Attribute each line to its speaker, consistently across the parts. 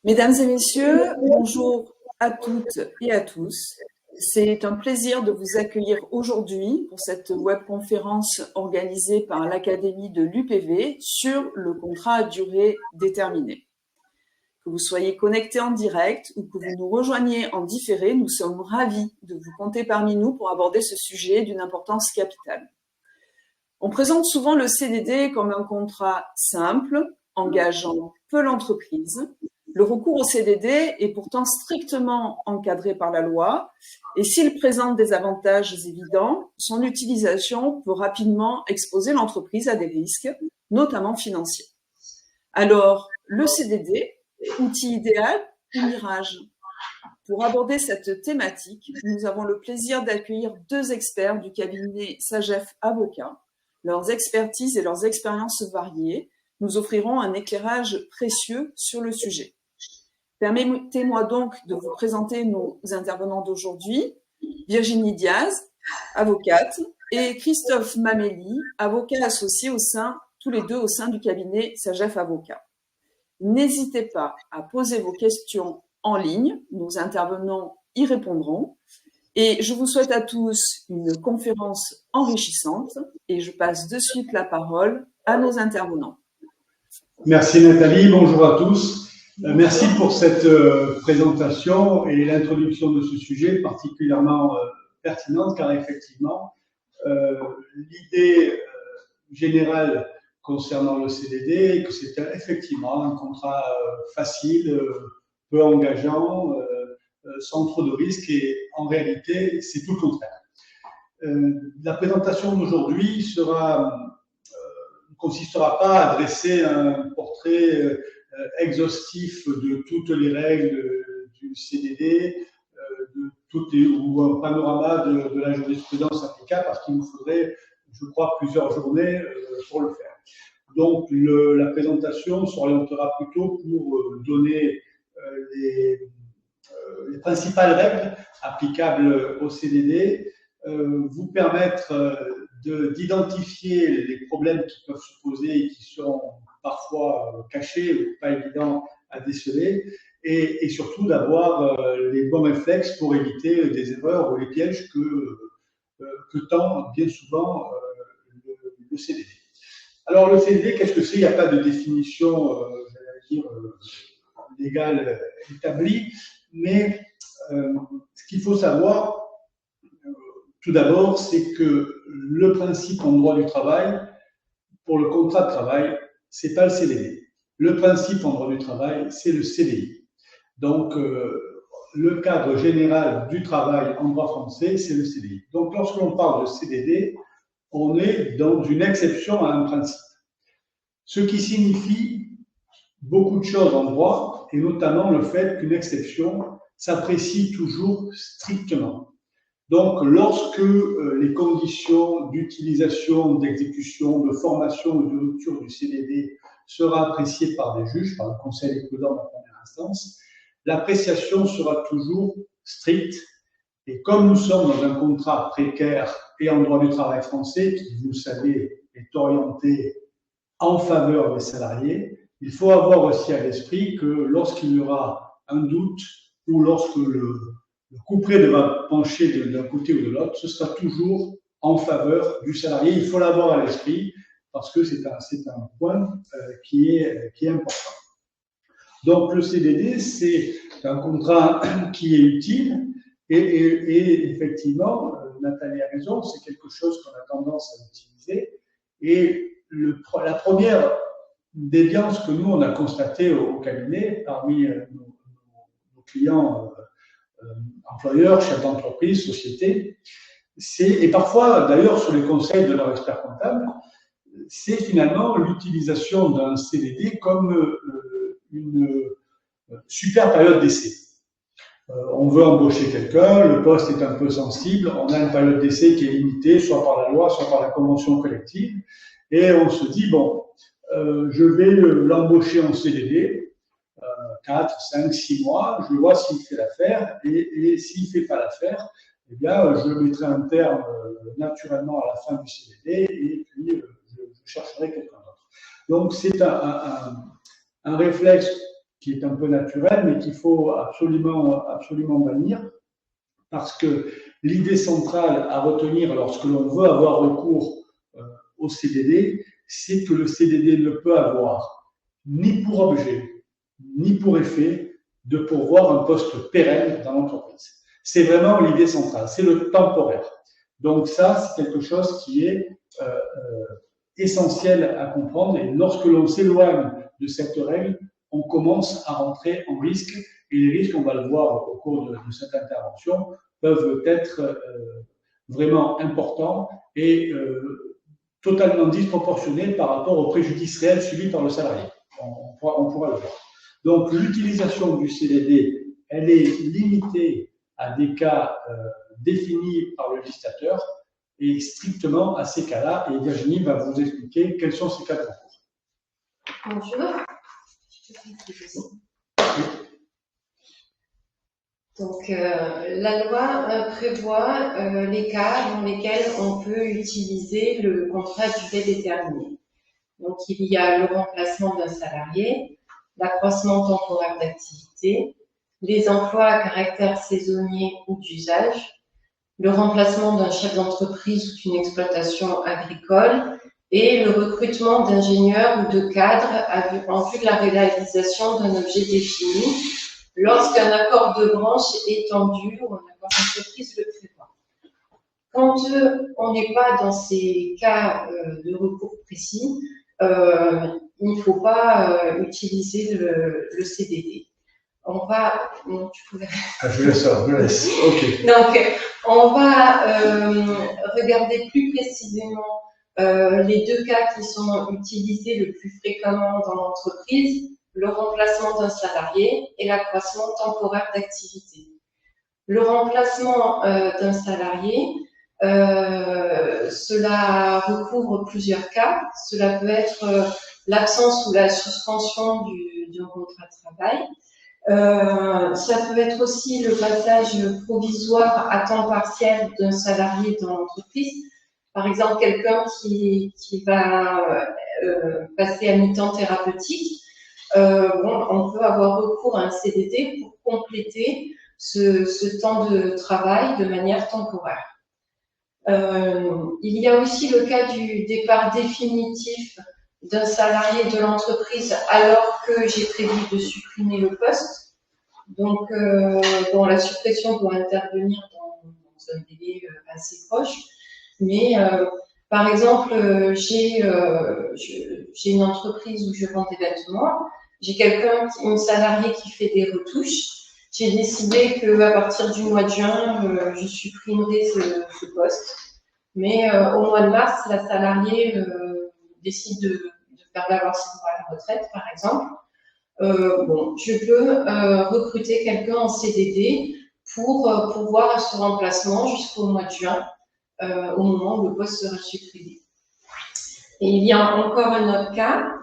Speaker 1: Mesdames et messieurs, bonjour à toutes et à tous. C'est un plaisir de vous accueillir aujourd'hui pour cette webconférence organisée par l'Académie de l'UPV sur le contrat à durée déterminée. Que vous soyez connectés en direct ou que vous nous rejoigniez en différé, nous sommes ravis de vous compter parmi nous pour aborder ce sujet d'une importance capitale. On présente souvent le CDD comme un contrat simple, engageant peu l'entreprise. Le recours au CDD est pourtant strictement encadré par la loi et s'il présente des avantages évidents, son utilisation peut rapidement exposer l'entreprise à des risques, notamment financiers. Alors, le CDD, outil idéal ou mirage? Pour aborder cette thématique, nous avons le plaisir d'accueillir deux experts du cabinet Sagef Avocat. Leurs expertises et leurs expériences variées nous offriront un éclairage précieux sur le sujet. Permettez-moi donc de vous présenter nos intervenants d'aujourd'hui. Virginie Diaz, avocate, et Christophe Mameli, avocat associé tous les deux au sein du cabinet Sagef Avocat. N'hésitez pas à poser vos questions en ligne, nos intervenants y répondront. Et je vous souhaite à tous une conférence enrichissante et je passe de suite la parole à nos intervenants.
Speaker 2: Merci Nathalie, bonjour à tous. Merci pour cette présentation et l'introduction de ce sujet particulièrement pertinente car effectivement, l'idée générale concernant le CDD est que c'est effectivement un contrat facile, peu engageant, sans trop de risques et en réalité, c'est tout le contraire. La présentation d'aujourd'hui ne consistera pas à dresser un portrait exhaustif de toutes les règles du CDD ou un panorama de la jurisprudence applicable parce qu'il nous faudrait, je crois, plusieurs journées pour le faire. Donc, la présentation s'orientera plutôt pour donner les principales règles applicables au CDD, vous permettre d'identifier les problèmes qui peuvent se poser et qui sont parfois cachés ou pas évidents à déceler, et surtout d'avoir les bons réflexes pour éviter des erreurs ou les pièges que tend bien souvent le CDD. Alors le CDD, qu'est-ce que c'est? Il n'y a pas de définition, légale établie, mais ce qu'il faut savoir, tout d'abord, c'est que le principe en droit du travail, pour le contrat de travail, c'est pas le CDD. Le principe en droit du travail, c'est le CDI. Donc, le cadre général du travail en droit français, c'est le CDI. Donc, lorsque l'on parle de CDD, on est dans une exception à un principe. Ce qui signifie beaucoup de choses en droit, et notamment le fait qu'une exception s'apprécie toujours strictement. Donc, lorsque les conditions d'utilisation, d'exécution, de formation ou de rupture du CDD sera appréciées par des juges, par le Conseil des prud'hommes en première instance, l'appréciation sera toujours stricte. Et comme nous sommes dans un contrat précaire et en droit du travail français, qui, vous le savez, est orienté en faveur des salariés, il faut avoir aussi à l'esprit que lorsqu'il y aura un doute ou lorsque le couperet devra pencher d'un côté ou de l'autre, ce sera toujours en faveur du salarié. Il faut l'avoir à l'esprit parce que c'est un point qui est important. Donc le CDD, c'est un contrat qui est utile et effectivement, Nathalie a raison, c'est quelque chose qu'on a tendance à utiliser. Et la première déviance que nous, on a constatée au cabinet parmi nos clients employeurs, chefs d'entreprise, sociétés, et parfois d'ailleurs sur les conseils de leur expert comptable, c'est finalement l'utilisation d'un CDD comme une super période d'essai. On veut embaucher quelqu'un, le poste est un peu sensible, on a une période d'essai qui est limitée, soit par la loi, soit par la convention collective, et on se dit, bon, je vais l'embaucher en CDD, 4, 5, 6 mois, je vois s'il fait l'affaire, et s'il ne fait pas l'affaire, eh bien, je mettrai un terme naturellement à la fin du CDD, et puis je chercherai quelqu'un d'autre. Donc, c'est un réflexe qui est un peu naturel, mais qu'il faut absolument bannir, parce que l'idée centrale à retenir lorsque l'on veut avoir recours au CDD, c'est que le CDD ne peut avoir ni pour objet, ni pour effet de pourvoir un poste pérenne dans l'entreprise. C'est vraiment l'idée centrale, c'est le temporaire. Donc ça, c'est quelque chose qui est essentiel à comprendre, et lorsque l'on s'éloigne de cette règle, on commence à rentrer en risque, et les risques, on va le voir au cours de cette intervention, peuvent être vraiment importants et totalement disproportionnés par rapport au préjudice réel subi par le salarié. On pourra le voir. Donc, l'utilisation du CDD, elle est limitée à des cas définis par le législateur et strictement à ces cas-là. Et Virginie va vous expliquer quels sont ces cas de recours.
Speaker 3: Bonjour. Donc, la loi prévoit les cas dans lesquels on peut utiliser le contrat à durée déterminée. Donc, il y a le remplacement d'un salarié, l'accroissement temporaire d'activité, les emplois à caractère saisonnier ou d'usage, le remplacement d'un chef d'entreprise ou d'une exploitation agricole et le recrutement d'ingénieurs ou de cadres en vue de la réalisation d'un objet défini lorsqu'un accord de branche étendu ou un accord d'entreprise le prévoit. Quand on n'est pas dans ces cas de recours précis, il ne faut pas utiliser le CDD. On va... Non, tu pouvais...
Speaker 2: Je laisse. OK.
Speaker 3: Donc, on va regarder plus précisément les deux cas qui sont utilisés le plus fréquemment dans l'entreprise, le remplacement d'un salarié et l'accroissement temporaire d'activité. Le remplacement d'un salarié, cela recouvre plusieurs cas. Cela peut être l'absence ou la suspension d'un contrat de travail. Ça peut être aussi le passage provisoire à temps partiel d'un salarié dans l'entreprise. Par exemple, quelqu'un qui va passer à mi-temps thérapeutique. On peut avoir recours à un CDD pour compléter ce temps de travail de manière temporaire. Il y a aussi le cas du départ définitif d'un salarié de l'entreprise alors que j'ai prévu de supprimer le poste. Donc, la suppression doit intervenir dans un délai assez proche. Mais, par exemple, j'ai une entreprise où je vends des vêtements. J'ai une salariée qui fait des retouches. J'ai décidé qu'à partir du mois de juin, je supprimerai ce poste. Mais au mois de mars, la salariée décide de faire valoir ses droits à la retraite, par exemple. Je peux recruter quelqu'un en CDD pour pourvoir à ce remplacement jusqu'au mois de juin, au moment où le poste sera supprimé. Et il y a encore un autre cas,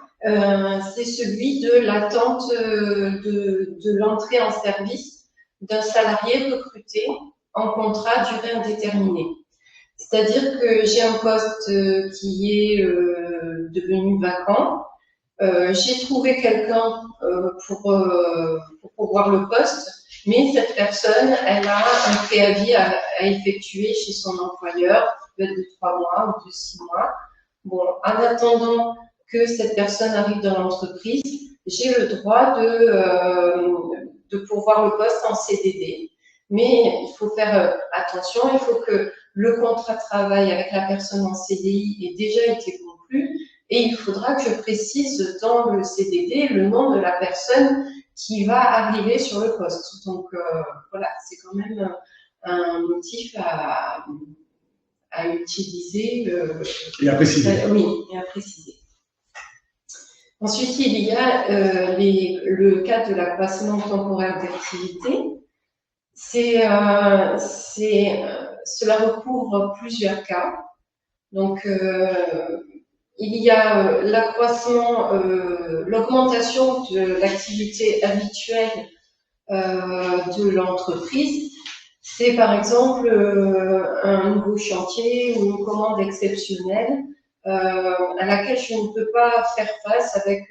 Speaker 3: c'est celui de l'attente de l'entrée en service d'un salarié recruté en contrat à durée indéterminée. C'est-à-dire que j'ai un poste qui est devenu vacant. J'ai trouvé quelqu'un pour pourvoir le poste, mais cette personne, elle a un préavis à effectuer chez son employeur, qui peut être de 3 mois ou de 6 mois. Bon, en attendant que cette personne arrive dans l'entreprise, j'ai le droit de pourvoir le poste en CDD. Mais il faut faire attention, il faut que le contrat de travail avec la personne en CDI ait déjà été conclu et il faudra que je précise dans le CDD le nom de la personne qui va arriver sur le poste. Donc voilà, c'est quand même un motif à utiliser.
Speaker 2: Et à préciser.
Speaker 3: Oui, et à préciser. Ensuite, il y a le cas de l'accroissement temporaire d'activité. Cela recouvre plusieurs cas. Donc, il y a l'augmentation de l'activité habituelle de l'entreprise. C'est par exemple un nouveau chantier ou une commande exceptionnelle à laquelle je ne peux pas faire face avec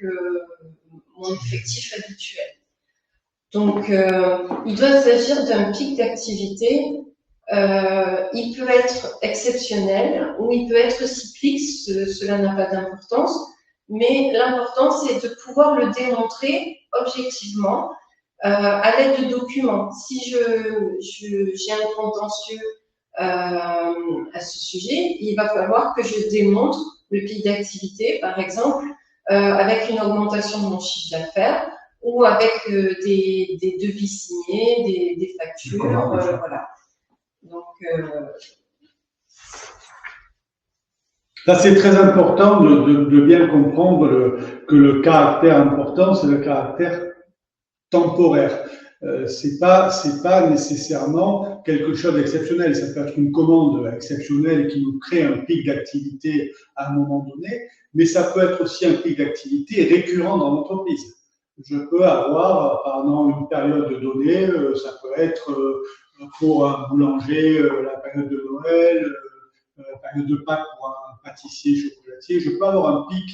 Speaker 3: mon effectif habituel. Donc, il doit s'agir d'un pic d'activité. Il peut être exceptionnel ou il peut être cyclique, cela n'a pas d'importance, mais l'important c'est de pouvoir le démontrer objectivement à l'aide de documents. Si j'ai un contentieux à ce sujet, il va falloir que je démontre le pic d'activité, par exemple, avec une augmentation de mon chiffre d'affaires ou avec des devis signés, des factures, voilà. Donc,
Speaker 2: là, c'est très important de bien comprendre que le caractère important, c'est le caractère temporaire. C'est pas nécessairement quelque chose d'exceptionnel. Ça peut être une commande exceptionnelle qui nous crée un pic d'activité à un moment donné, mais ça peut être aussi un pic d'activité récurrent dans l'entreprise. Je peux avoir pendant une période donnée, ça peut être pour un boulanger la période de Noël, la période de Pâques pour un pâtissier chocolatier. Je peux avoir un pic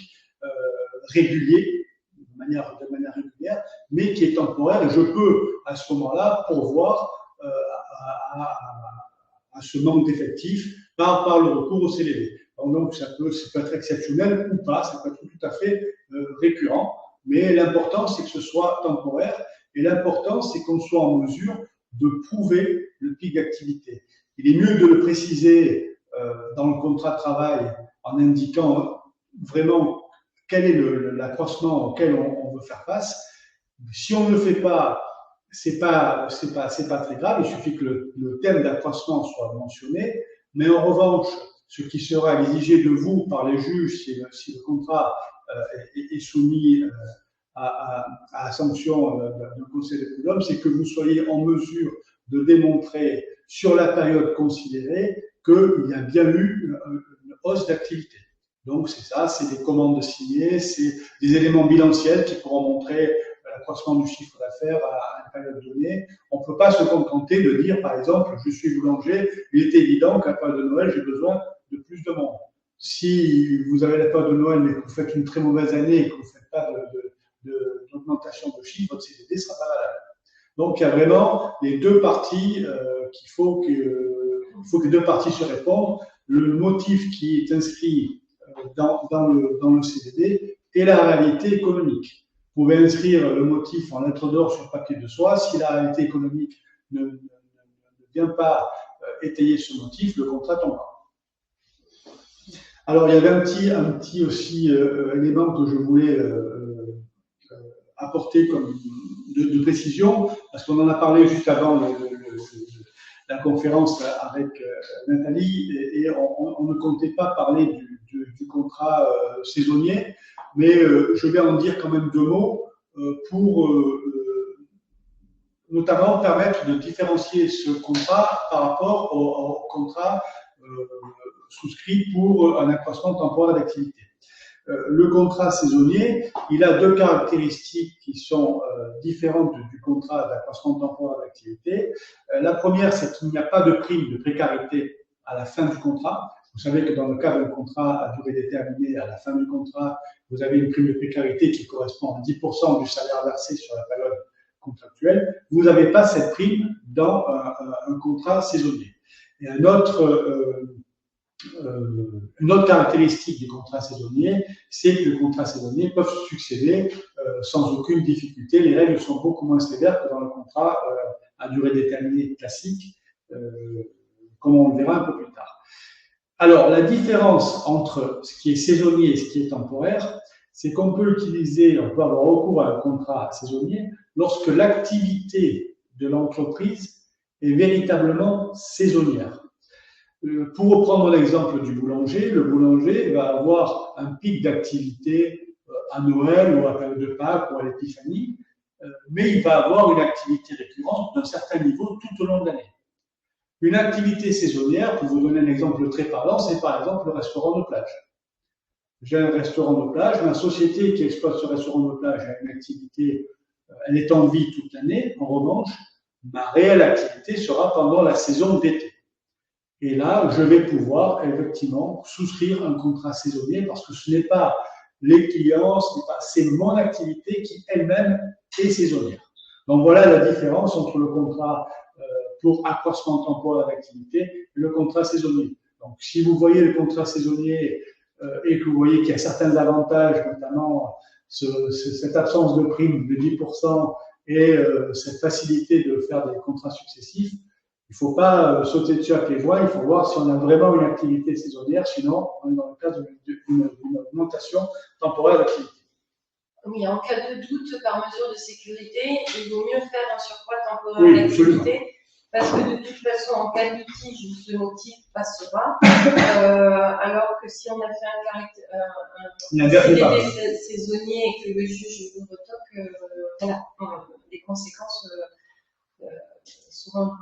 Speaker 2: régulier, de manière régulière, mais qui est temporaire, et je peux à ce moment-là pourvoir à ce manque d'effectifs par le recours au CDD. Donc ça peut être exceptionnel ou pas, ça peut être tout à fait récurrent, mais l'important c'est que ce soit temporaire, et l'important c'est qu'on soit en mesure de prouver le pic d'activité. Il est mieux de le préciser dans le contrat de travail en indiquant vraiment quel est l'accroissement auquel on veut faire face. Si on ne le fait pas, c'est pas très grave, il suffit que le thème d'accroissement soit mentionné, mais en revanche, ce qui sera exigé de vous par les juges si le contrat est soumis à la sanction d'un conseil de prud'homme, c'est que vous soyez en mesure de démontrer sur la période considérée qu'il y a bien eu une hausse d'activité. Donc c'est ça, c'est des commandes signées, c'est des éléments bilanciels qui pourront montrer l'accroissement du chiffre d'affaires à une période donnée. On ne peut pas se contenter de dire, par exemple, je suis boulanger, il est évident qu'à la période de Noël, j'ai besoin de plus de monde. Si vous avez la période de Noël, mais que vous faites une très mauvaise année et que vous ne faites pas d'augmentation de chiffre, votre CDD ne sera pas valable. Donc il y a vraiment les deux parties qu'il faut que les deux parties se répondent. Le motif qui est inscrit dans le CDD et la réalité économique. Vous pouvez inscrire le motif en lettres d'or sur papier de soie. Si la réalité économique ne vient pas étayer ce motif, le contrat tombera. Alors, il y avait un petit aussi élément que je voulais apporter comme de précision, parce qu'on en a parlé juste avant la conférence avec Nathalie, et on ne comptait pas parler du contrat saisonnier, mais je vais en dire quand même deux mots pour notamment permettre de différencier ce contrat par rapport au contrat souscrit pour un accroissement temporaire d'activité. Le contrat saisonnier, il a deux caractéristiques qui sont différentes du contrat d'accroissement temporaire d'activité. La première, c'est qu'il n'y a pas de prime de précarité à la fin du contrat. Vous savez que dans le cas d'un contrat à durée déterminée, à la fin du contrat, vous avez une prime de précarité qui correspond à 10% du salaire versé sur la période contractuelle. Vous n'avez pas cette prime dans un contrat saisonnier. Et une autre caractéristique des contrats saisonniers, c'est que les contrats saisonniers peuvent succéder sans aucune difficulté. Les règles sont beaucoup moins sévères que dans le contrat à durée déterminée classique, comme on le verra un peu plus tard. Alors, la différence entre ce qui est saisonnier et ce qui est temporaire, c'est qu'on peut avoir recours à un contrat saisonnier lorsque l'activité de l'entreprise est véritablement saisonnière. Pour reprendre l'exemple du boulanger, le boulanger va avoir un pic d'activité à Noël ou à la période de Pâques ou à l'Épiphanie, mais il va avoir une activité récurrente d'un certain niveau tout au long de l'année. Une activité saisonnière, pour vous donner un exemple très parlant, c'est par exemple le restaurant de plage. J'ai un restaurant de plage, ma société qui exploite ce restaurant de plage a une activité, elle est en vie toute l'année. En revanche, ma réelle activité sera pendant la saison d'été. Et là, je vais pouvoir effectivement souscrire un contrat saisonnier parce que ce n'est pas les clients, c'est mon activité qui elle-même est saisonnière. Donc voilà la différence entre le contrat pour accroissement temporaire d'activité et le contrat saisonnier. Donc si vous voyez le contrat saisonnier et que vous voyez qu'il y a certains avantages, notamment cette absence de prime de 10% et cette facilité de faire des contrats successifs, il ne faut pas sauter dessus à pieds joints, il faut voir si on a vraiment une activité saisonnière, sinon on est dans le cadre d'une augmentation temporaire d'activité.
Speaker 3: Oui, en cas de doute, par mesure de sécurité, il vaut mieux faire un surcroît temporaire d'activité, parce que de toute façon, en cas de litige, ce motif passera, alors que si on a fait un CDD saisonnier et que le juge vous retoque, voilà, les conséquences seront importantes.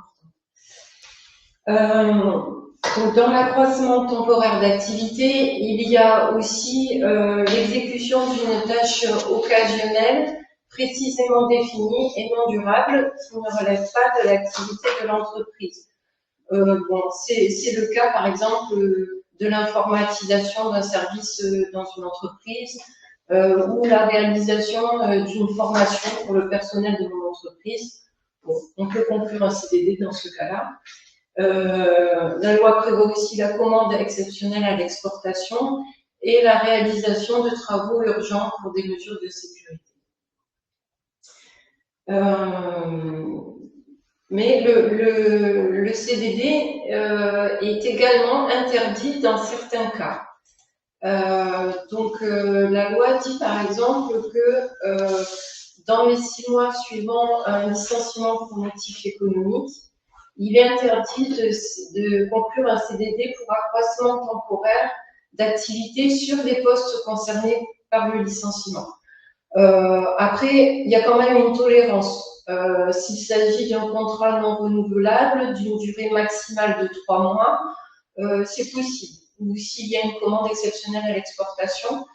Speaker 3: Donc, dans l'accroissement temporaire d'activité, il y a aussi l'exécution d'une tâche occasionnelle précisément définie et non durable qui ne relève pas de l'activité de l'entreprise. Bon, c'est le cas, par exemple, de l'informatisation d'un service dans une entreprise ou la réalisation d'une formation pour le personnel de mon entreprise. Bon, on peut conclure un CDD dans ce cas-là. La loi prévoit aussi la commande exceptionnelle à l'exportation et la réalisation de travaux urgents pour des mesures de sécurité. Mais le CDD est également interdit dans certains cas. Donc la loi dit par exemple que dans les 6 mois suivant un licenciement pour motif économique, il est interdit de conclure un CDD pour accroissement temporaire d'activité sur les postes concernés par le licenciement. Après, il y a quand même une tolérance. S'il s'agit d'un contrat non renouvelable d'une durée maximale de 3 mois, c'est possible. Ou s'il y a une commande exceptionnelle à l'exportation.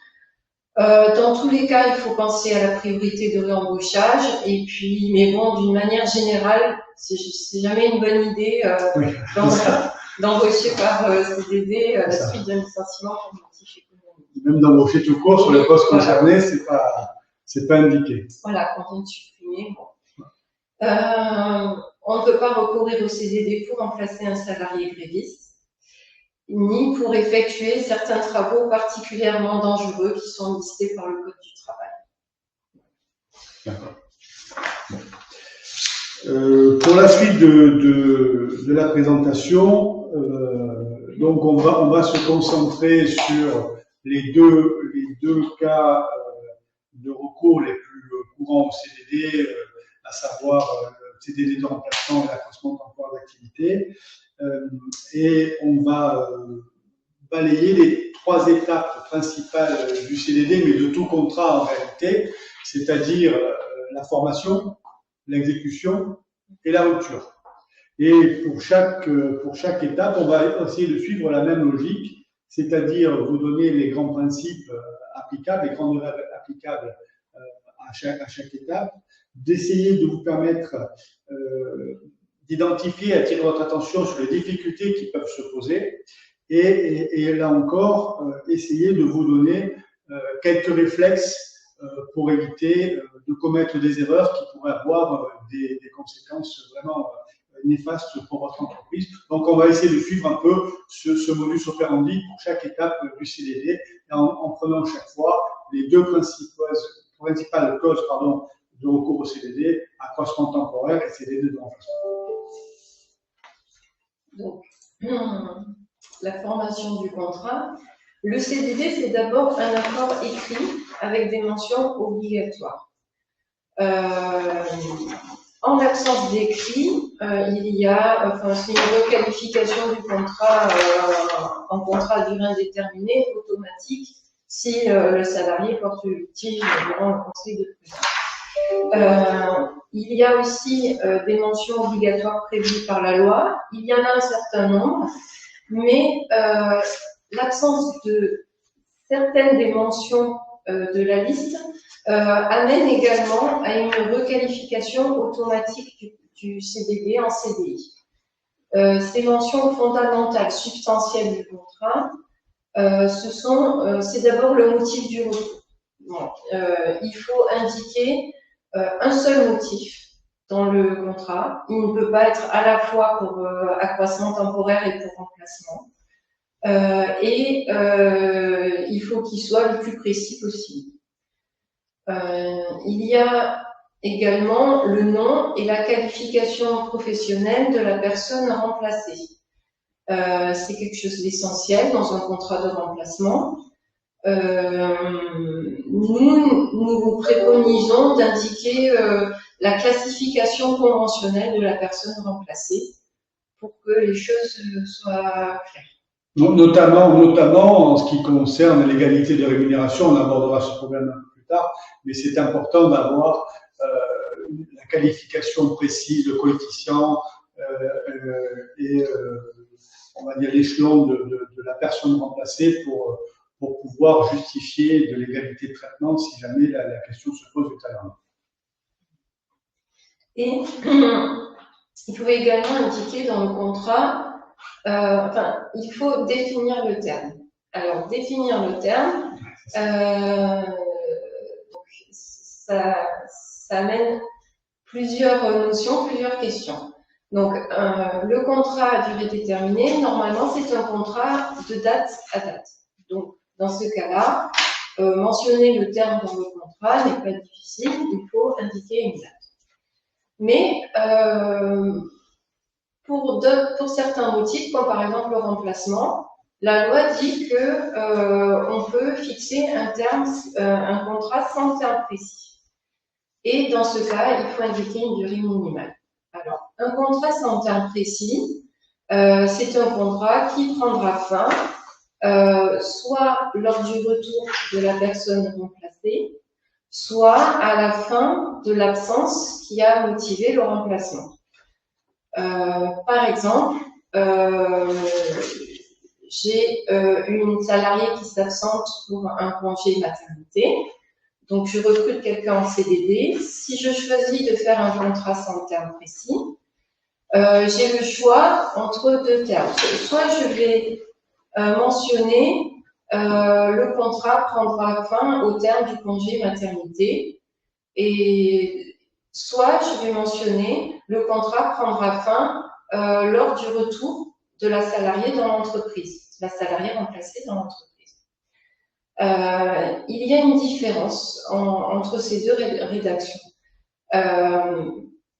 Speaker 3: Dans tous les cas, il faut penser à la priorité de réembauchage. Et puis, mais bon, d'une manière générale, c'est jamais une bonne idée d'embaucher par CDD à la suite d'un licenciement pour motif économique.
Speaker 2: Même d'embaucher tout court sur le poste concerné, c'est pas indiqué.
Speaker 3: Voilà, quand on est supprimé, bon. On ne peut pas recourir au CDD pour remplacer un salarié gréviste, ni pour effectuer certains travaux particulièrement dangereux qui sont listés par le Code du travail.
Speaker 2: D'accord. Pour la suite de la présentation, donc on va se concentrer sur les deux cas de recours les plus courants au CDD, à savoir le CDD de remplacement et l'accroissement temporaire d'activité. Et on va balayer les 3 étapes principales du CDD, mais de tout contrat en réalité, c'est-à-dire la formation, l'exécution et la rupture. Et pour chaque étape, on va essayer de suivre la même logique, c'est-à-dire vous donner les grands principes applicables, les grandes règles applicables à chaque étape, d'essayer de vous permettre d'identifier, attirer votre attention sur les difficultés qui peuvent se poser et là encore, essayer de vous donner quelques réflexes pour éviter de commettre des erreurs qui pourraient avoir des conséquences vraiment néfastes pour votre entreprise. Donc, on va essayer de suivre un peu ce modus operandi pour chaque étape du CDD en prenant chaque fois les 2 principales causes de recours au CDD, accroissement temporaire et CDD de remplacement.
Speaker 3: Donc, la formation du contrat. Le CDD, c'est d'abord un accord écrit avec des mentions obligatoires. En l'absence d'écrit, il y a c'est une requalification du contrat en contrat à durée indéterminée automatique si le salarié porte le litige devant le conseil de prud'homme. Il y a aussi des mentions obligatoires prévues par la loi. Il y en a un certain nombre, mais l'absence de certaines des mentions de la liste amène également à une requalification automatique du CDD en CDI. Ces mentions fondamentales, substantielles du contrat, c'est d'abord le motif du recours. Bon, il faut indiquer un seul motif dans le contrat. Il ne peut pas être à la fois pour accroissement temporaire et pour remplacement. Il faut qu'il soit le plus précis possible. Il y a également le nom et la qualification professionnelle de la personne remplacée. C'est quelque chose d'essentiel dans un contrat de remplacement. Nous vous préconisons d'indiquer la classification conventionnelle de la personne remplacée pour que les choses soient claires.
Speaker 2: Notamment en ce qui concerne l'égalité de rémunération, on abordera ce problème un peu plus tard, mais c'est important d'avoir la qualification précise, le coefficient et on va dire l'échelon de la personne remplacée pour pouvoir justifier de l'égalité de traitement si jamais la question se pose ultérieurement.
Speaker 3: Et il faut également indiquer dans le contrat, il faut définir le terme. Alors, définir le terme, ça amène plusieurs notions, plusieurs questions. Donc, le contrat à durée déterminée, normalement, c'est un contrat de date à date. Donc, dans ce cas-là, mentionner le terme dans le contrat n'est pas difficile, il faut indiquer une date. Mais pour certains motifs, comme par exemple le remplacement, la loi dit que on peut fixer un contrat sans terme précis. Et dans ce cas, il faut indiquer une durée minimale. Alors, un contrat sans terme précis, c'est un contrat qui prendra fin soit lors du retour de la personne remplacée, soit à la fin de l'absence qui a motivé le remplacement. Par exemple, j'ai une salariée qui s'absente pour un congé maternité. Donc, je recrute quelqu'un en CDD. Si je choisis de faire un contrat sans terme précis, j'ai le choix entre deux termes. Soit je vais mentionner le contrat prendra fin au terme du congé maternité, et soit je vais mentionner le contrat prendra fin lors du retour de la salariée dans l'entreprise, la salariée remplacée dans l'entreprise. Il y a une différence entre ces deux rédactions.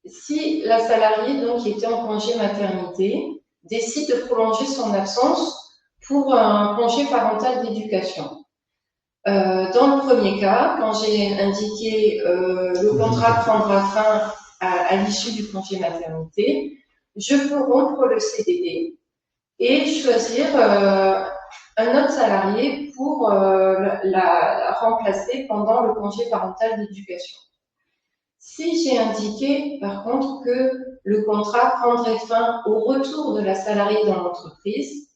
Speaker 3: Si la salariée donc, qui était en congé maternité décide de prolonger son absence pour un congé parental d'éducation. Dans le premier cas, quand j'ai indiqué le contrat prendra fin à l'issue du congé maternité, je peux rompre le CDD et choisir un autre salarié pour la remplacer pendant le congé parental d'éducation. Si j'ai indiqué, par contre, que le contrat prendrait fin au retour de la salariée dans l'entreprise,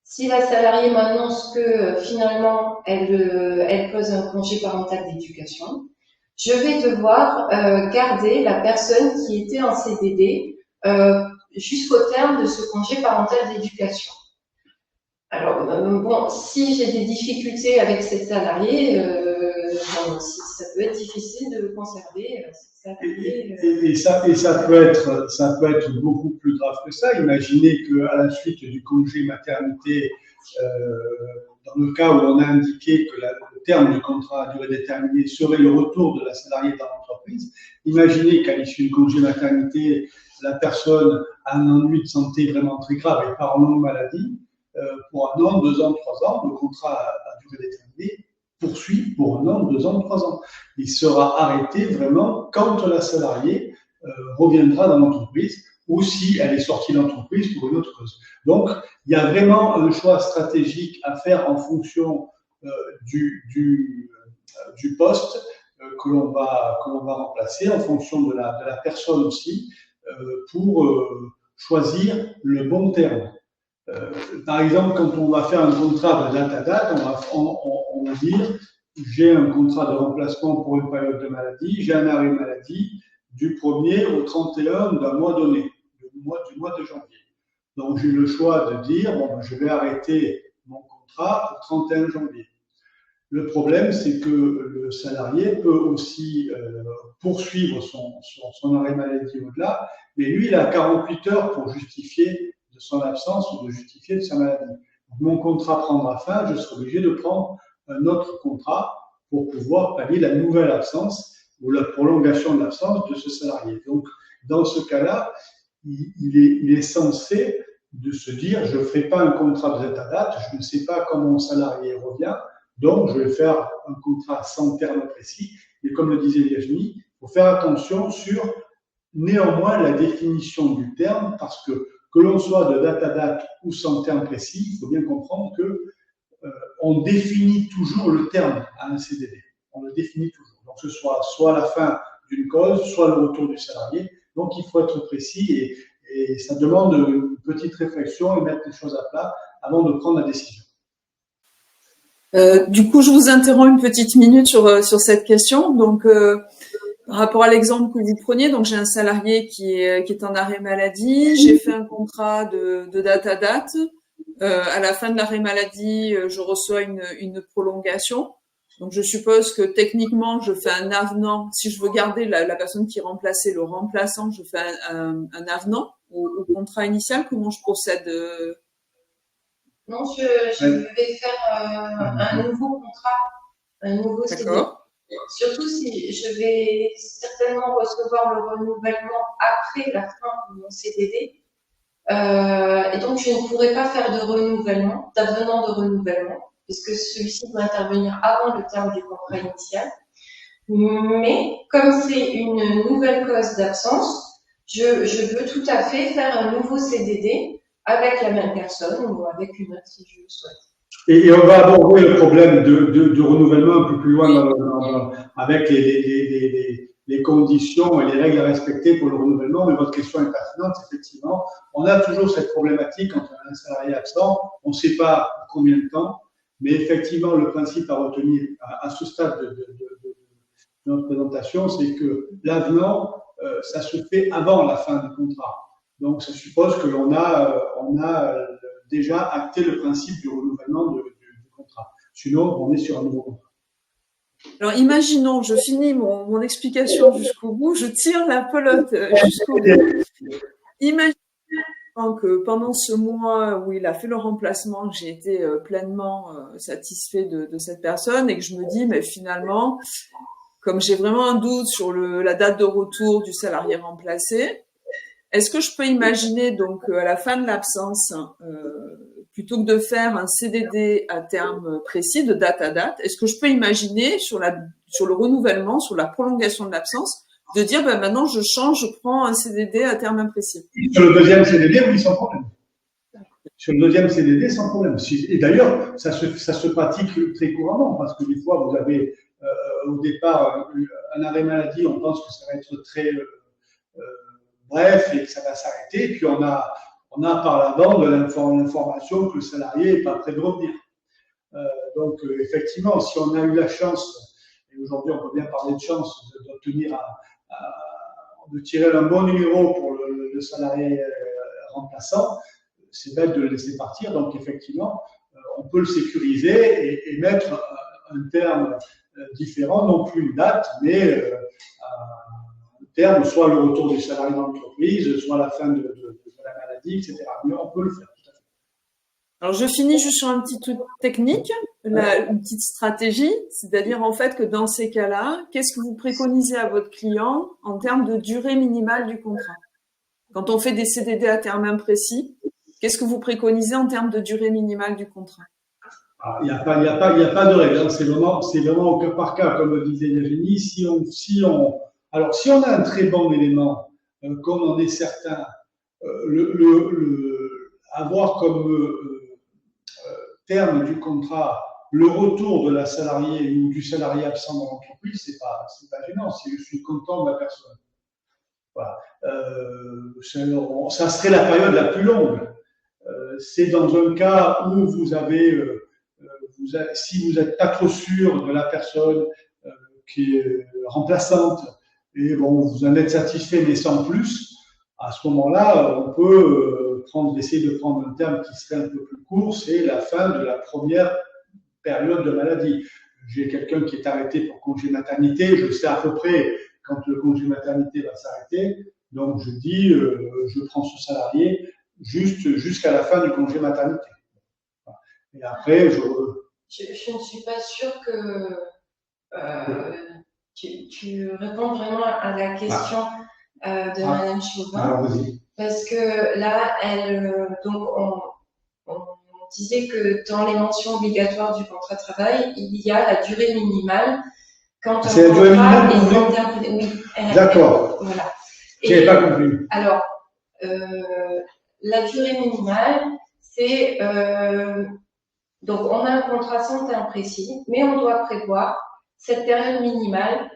Speaker 3: si la salariée m'annonce que finalement elle pose un congé parental d'éducation, je vais devoir garder la personne qui était en CDD jusqu'au terme de ce congé parental d'éducation. Alors, bon, si j'ai des difficultés avec cette salariée, ça peut être difficile de le conserver.
Speaker 2: Et ça peut être beaucoup plus grave que ça. Imaginez qu'à la suite du congé maternité, dans le cas où on a indiqué que le terme du contrat à durée déterminée serait le retour de la salariée dans l'entreprise, imaginez qu'à l'issue du congé maternité, la personne a un ennui de santé vraiment très grave et part en longue maladie. Pour 1 an, 2 ans, 3 ans, le contrat à durée déterminée poursuit pour 1 an, 2 ans, 3 ans. Il sera arrêté vraiment quand la salariée reviendra dans l'entreprise ou si elle est sortie de l'entreprise pour une autre cause. Donc, il y a vraiment un choix stratégique à faire en fonction du poste que l'on va remplacer, en fonction de la personne aussi, pour choisir le bon terme. Par exemple, quand on va faire un contrat de date à date, on va dire j'ai un contrat de remplacement pour une période de maladie, j'ai un arrêt maladie du 1er au 31 d'un mois donné, du mois de janvier. Donc j'ai le choix de dire bon, je vais arrêter mon contrat au 31 janvier. Le problème, c'est que le salarié peut aussi poursuivre son arrêt maladie au-delà, mais lui, il a 48 heures pour justifier de son absence ou de justifier de sa maladie. Donc, mon contrat prendra fin, je serai obligé de prendre un autre contrat pour pouvoir pallier la nouvelle absence ou la prolongation de l'absence de ce salarié. Donc, dans ce cas-là, il est censé de se dire, je ne ferai pas un contrat de date à date, je ne sais pas quand mon salarié revient, donc je vais faire un contrat sans terme précis. Et comme le disait Virginie, il faut faire attention sur néanmoins la définition du terme, parce que l'on soit de date à date ou sans terme précis, il faut bien comprendre que on définit toujours le terme à un CDD. On le définit toujours. Donc, ce soit la fin d'une cause, soit le retour du salarié. Donc, il faut être précis et ça demande une petite réflexion et mettre les choses à plat avant de prendre la décision.
Speaker 1: Du coup, je vous interromps une petite minute sur cette question. Donc, par rapport à l'exemple que vous preniez, donc j'ai un salarié qui est en arrêt maladie. J'ai fait un contrat de date à date. À la fin de l'arrêt maladie, je reçois une prolongation. Donc, je suppose que techniquement, je fais un avenant. Si je veux garder la personne qui remplaçait le remplaçant, je fais un avenant au contrat initial. Comment je procède
Speaker 3: Non, je vais faire un nouveau contrat, un nouveau CDD.
Speaker 1: D'accord.
Speaker 3: Surtout si je vais certainement recevoir le renouvellement après la fin de mon CDD. Et donc, je ne pourrai pas faire de renouvellement, d'avenant de renouvellement, puisque celui-ci doit intervenir avant le terme du contrat initial. Mais, comme c'est une nouvelle cause d'absence, je peux tout à fait faire un nouveau CDD avec la même personne ou avec une autre si je le souhaite.
Speaker 2: Et on va aborder le problème de renouvellement un peu plus loin avec les conditions et les règles à respecter pour le renouvellement, mais votre question est pertinente, effectivement. On a toujours cette problématique quand on a un salarié absent, on ne sait pas combien de temps, mais effectivement, le principe à retenir à ce stade de notre présentation, c'est que l'avenant, ça se fait avant la fin du contrat. Donc, ça suppose que l'on a déjà acté le principe du renouvellement du contrat. Sinon, on est sur un nouveau contrat.
Speaker 1: Alors, imaginons, je finis mon explication jusqu'au bout, je tire la pelote jusqu'au bout. Imaginons que pendant ce mois où il a fait le remplacement, j'ai été pleinement satisfait de cette personne et que je me dis, mais finalement, comme j'ai vraiment un doute sur la date de retour du salarié remplacé, est-ce que je peux imaginer donc à la fin de l'absence, plutôt que de faire un CDD à terme précis, de date à date, est-ce que je peux imaginer sur le renouvellement, sur la prolongation de l'absence, de dire maintenant je change, je prends un CDD à terme imprécis?
Speaker 2: Sur le deuxième CDD, oui, sans problème. Sur le deuxième CDD, sans problème. Et d'ailleurs, ça se pratique très couramment parce que des fois, vous avez au départ un arrêt maladie, on pense que ça va être très bref et que ça va s'arrêter. Et puis on a par la bande l'information que le salarié n'est pas prêt de revenir. Donc effectivement, si on a eu la chance, et aujourd'hui on peut bien parler de chance, d'obtenir de tirer un bon numéro pour le salarié remplaçant, c'est bête de le laisser partir. Donc effectivement, on peut le sécuriser et mettre un terme différent, non plus une date, mais un terme, soit le retour du salarié dans l'entreprise, soit la fin de la maladie, etc. Mais on peut le faire tout à fait.
Speaker 1: Alors, je finis juste sur un petit truc technique, une petite stratégie, c'est-à-dire en fait que dans ces cas-là, qu'est-ce que vous préconisez à votre client en termes de durée minimale du contrat? Quand on fait des CDD à terme imprécis, qu'est-ce que vous préconisez en termes de durée minimale du contrat?
Speaker 2: Il n'y a pas de règle, hein. C'est vraiment au cas par cas, comme disait Virginie. Si on a un très bon élément, comme on est certain, avoir comme terme du contrat le retour de la salariée ou du salarié absent dans l'entreprise, c'est pas gênant. Si je suis content de la personne, voilà. Ça serait la période la plus longue. C'est dans un cas où vous avez si vous n'êtes pas trop sûr de la personne qui est remplaçante et bon, vous en êtes satisfait mais sans plus, à ce moment-là, on peut essayer de prendre un terme qui serait un peu plus court, c'est la fin de la première période de maladie. j'ai quelqu'un qui est arrêté pour congé maternité, je sais à peu près quand le congé maternité va s'arrêter, donc je dis, je prends ce salarié jusqu'à la fin du congé maternité. Et après,
Speaker 3: je ne suis pas sûre que tu réponds vraiment à la question de Madame Chauvin.
Speaker 2: Alors, vas-y.
Speaker 3: Parce que là, donc on disait que dans les mentions obligatoires du contrat de travail, il y a la durée minimale. Quand un
Speaker 2: c'est la durée minimale
Speaker 3: est interprété. Oui.
Speaker 2: D'accord.
Speaker 3: Voilà.
Speaker 2: Je n'avais pas compris.
Speaker 3: Alors, la durée minimale, c'est donc on a un contrat sans terme précis, mais on doit prévoir cette période minimale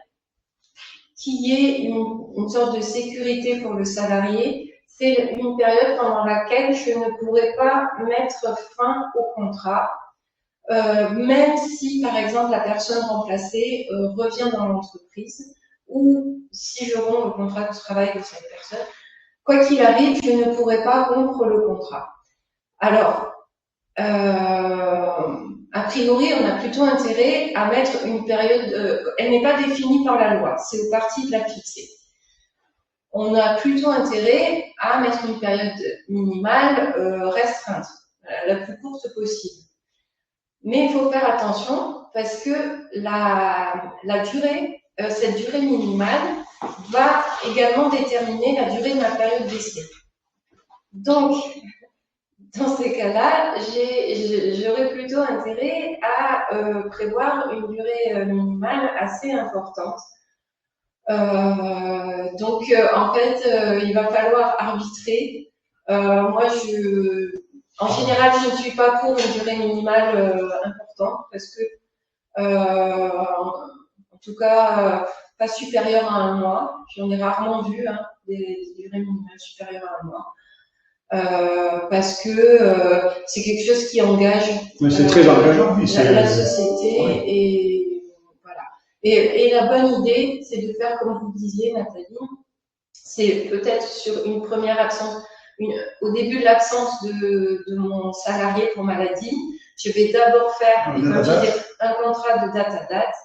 Speaker 3: qui est une sorte de sécurité pour le salarié. C'est une période pendant laquelle je ne pourrais pas mettre fin au contrat, même si, par exemple, la personne remplacée revient dans l'entreprise ou si je romps le contrat de travail de cette personne. Quoi qu'il arrive, je ne pourrais pas rompre le contrat. Alors, a priori, on a plutôt intérêt à mettre une période, elle n'est pas définie par la loi, c'est aux parties de la fixer. On a plutôt intérêt à mettre une période minimale restreinte, la plus courte possible. Mais il faut faire attention parce que la durée, cette durée minimale va également déterminer la durée de ma période d'essai. Donc, dans ces cas-là, j'aurais plutôt intérêt à prévoir une durée minimale assez importante. Donc, en fait, il va falloir arbitrer. Moi, en général, je ne suis pas pour une durée minimale importante parce que, en tout cas, pas supérieure à un mois. J'en ai rarement vu des durées minimales supérieures à un mois. Parce que c'est quelque chose qui engage
Speaker 2: c'est très engageant,
Speaker 3: la société
Speaker 2: oui.
Speaker 3: et voilà. Et la bonne idée, c'est de faire comme vous disiez, Nathalie, c'est peut-être sur une première absence, au début de l'absence de mon salarié pour maladie, je vais d'abord faire un contrat de date à date.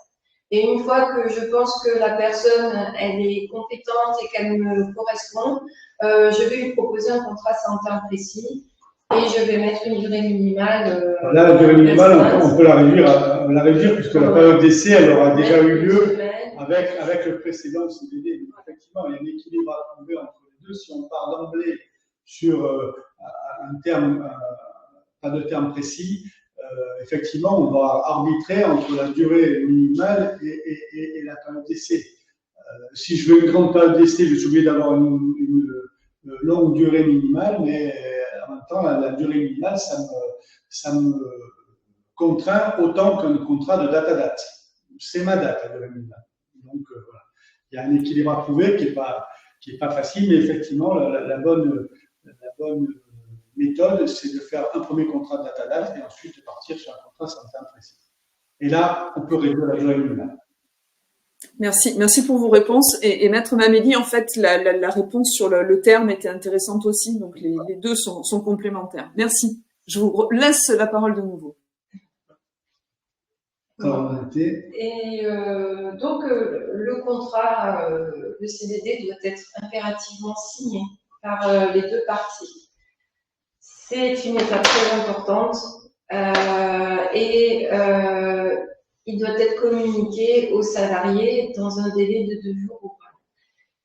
Speaker 3: Et une fois que je pense que la personne, elle est compétente et qu'elle me correspond, je vais lui proposer un contrat sans terme précis et je vais mettre une durée minimale.
Speaker 2: Là, la durée minimale, on peut la réduire puisque la période d'essai, elle aura déjà eu lieu avec le précédent CDD. Effectivement, il y a un équilibre à trouver entre les deux. Si on part d'emblée sur un terme, pas de terme précis, effectivement, on va arbitrer entre la durée minimale et la période d'essai. Si je veux une grande période d'essai, je suis obligé d'avoir une longue durée minimale, mais en même temps, la durée minimale, ça me contraint autant qu'un contrat de date à date. C'est ma date, la durée minimale. Donc, voilà. Il y a un équilibre à trouver qui est pas facile, mais effectivement, la bonne méthode, c'est de faire un premier contrat de date à date et ensuite de partir sur un contrat sans terme précis. Et là, on peut réduire la durée minimale.
Speaker 1: Merci pour vos réponses. Et Maître Mameli, en fait, la réponse sur le terme était intéressante aussi, donc les deux sont complémentaires. Merci. Je vous laisse la parole de nouveau.
Speaker 3: Et donc, le contrat, le CDD doit être impérativement signé par les deux parties. C'est une étape très importante et il doit être communiqué aux salariés dans un délai de 2 jours ouvrables.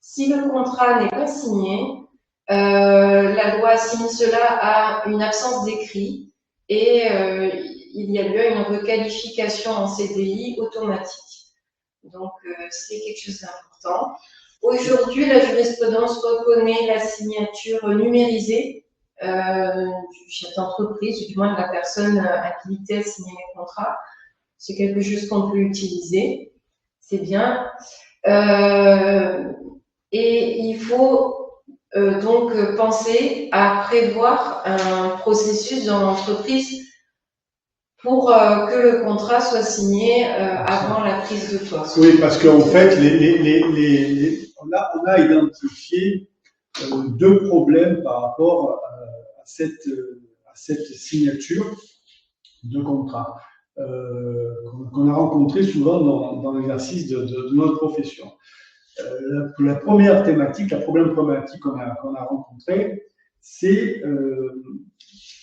Speaker 3: Si le contrat n'est pas signé, la loi assigne cela à une absence d'écrit et il y a lieu à une requalification en CDI automatique. Donc, c'est quelque chose d'important. Aujourd'hui, la jurisprudence reconnaît la signature numérisée du chef d'entreprise, du moins de la personne habilitée à signer les contrats. C'est quelque chose qu'on peut utiliser. C'est bien. Et il faut donc penser à prévoir un processus dans l'entreprise pour que le contrat soit signé avant la prise de poste.
Speaker 2: Oui, parce qu'en fait, on a identifié 2 problèmes par rapport à cette signature de contrat. qu'on a rencontrés souvent dans l'exercice de notre profession. La première thématique, la première problématique qu'on a rencontrée, c'est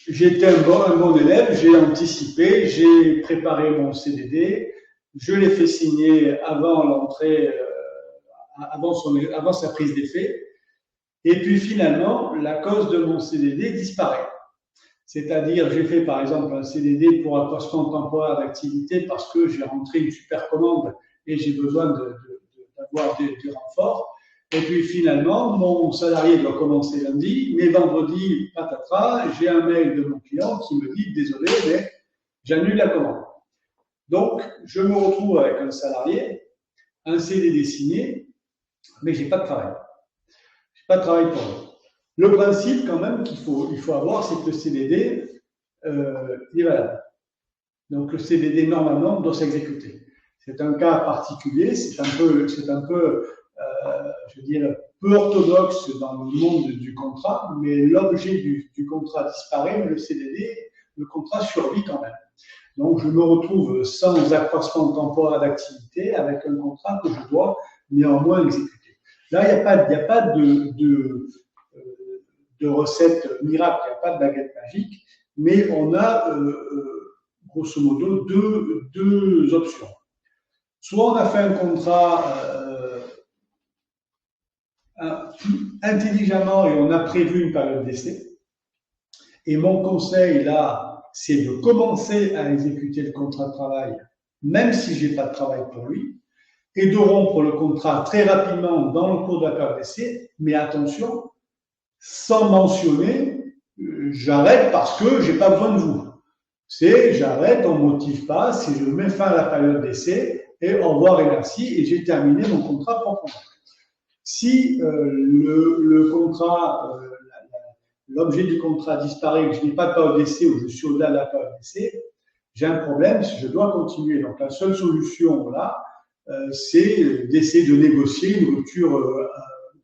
Speaker 2: j'ai été un bon élève, j'ai anticipé, j'ai préparé mon CDD, je l'ai fait signer avant l'entrée, avant sa prise d'effet, et puis finalement, la cause de mon CDD disparaît. C'est-à-dire, j'ai fait par exemple un CDD pour accroissement temporaire d'activité parce que j'ai rentré une super commande et j'ai besoin d'avoir des renforts. Et puis finalement, mon salarié doit commencer lundi, mais vendredi, patatras, j'ai un mail de mon client qui me dit « Désolé, mais j'annule la commande ». Donc, je me retrouve avec un salarié, un CDD signé, mais j'ai pas de travail. J'ai pas de travail pour lui. Le principe, quand même, qu'il faut avoir, c'est que le CDD, il est valable. Donc, le CDD, normalement, doit s'exécuter. C'est un cas particulier, c'est un peu, je veux dire, peu orthodoxe dans le monde du contrat, mais l'objet du contrat disparaît, mais le CDD, le contrat survit quand même. Donc, je me retrouve sans accroissement temporaire d'activité avec un contrat que je dois néanmoins exécuter. Là, il n'y a pas de recette miracle, il n'y a pas de baguette magique, mais on a grosso modo deux options. Soit on a fait un contrat intelligemment et on a prévu une période d'essai. Et mon conseil là, c'est de commencer à exécuter le contrat de travail, même si je n'ai pas de travail pour lui, et de rompre le contrat très rapidement dans le cours de la période d'essai, mais attention, sans mentionner j'arrête parce que j'ai pas besoin de vous. C'est j'arrête, on ne motive pas, c'est je mets fin à la période d'essai et au revoir et merci et j'ai terminé mon contrat proprement. Si le contrat, l'objet du contrat disparaît, que je n'ai pas de période d'essai ou je suis au-delà de la période d'essai, j'ai un problème, je dois continuer. Donc la seule solution là, c'est d'essayer de négocier une rupture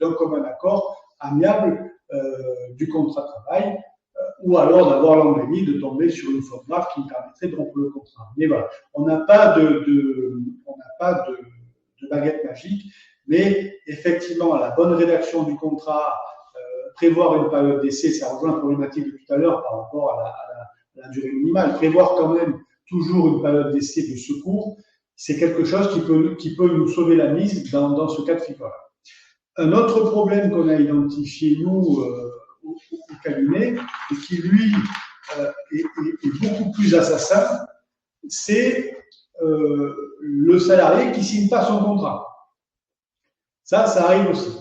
Speaker 2: d'un commun accord amiable du contrat de travail, ou alors d'avoir l'embellie de tomber sur une faute grave qui me permettrait de rompre le contrat. Mais voilà, on n'a pas de baguette magique, mais effectivement, la bonne rédaction du contrat, prévoir une période d'essai, ça rejoint la problématique de tout à l'heure par rapport à la durée minimale, prévoir quand même toujours une période d'essai de secours, c'est quelque chose qui peut nous sauver la mise dans ce cas de figure. Un autre problème qu'on a identifié, nous, au cabinet, et qui, lui, est beaucoup plus assassin, c'est le salarié qui ne signe pas son contrat. Ça arrive aussi.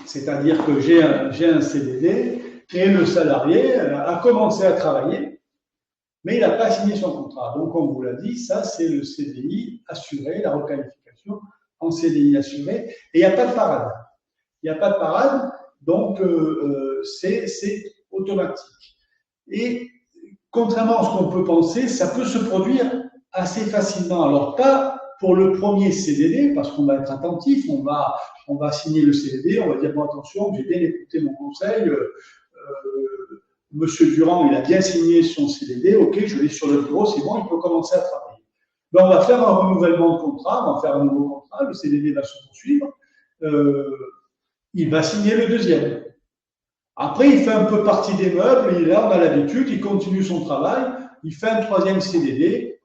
Speaker 2: C'est-à-dire que j'ai un CDD et le salarié a commencé à travailler, mais il n'a pas signé son contrat. Donc, on vous l'a dit, ça, c'est le CDI assuré, la requalification en CDI assuré, et il n'y a pas de parade. Il n'y a pas de parade, donc c'est automatique. Et contrairement à ce qu'on peut penser, ça peut se produire assez facilement. Alors, pas pour le premier CDD, parce qu'on va être attentif, on va signer le CDD, on va dire, bon, attention, j'ai bien écouté mon conseil, Monsieur Durand, il a bien signé son CDD, ok, je l'ai sur le bureau, c'est bon, il peut commencer à travailler. Ben, on va faire un renouvellement de contrat, on va faire un nouveau contrat, le CDD va se poursuivre, il va signer le deuxième. Après, il fait un peu partie des meubles, et là, on a l'habitude, il continue son travail, il fait un troisième CDD,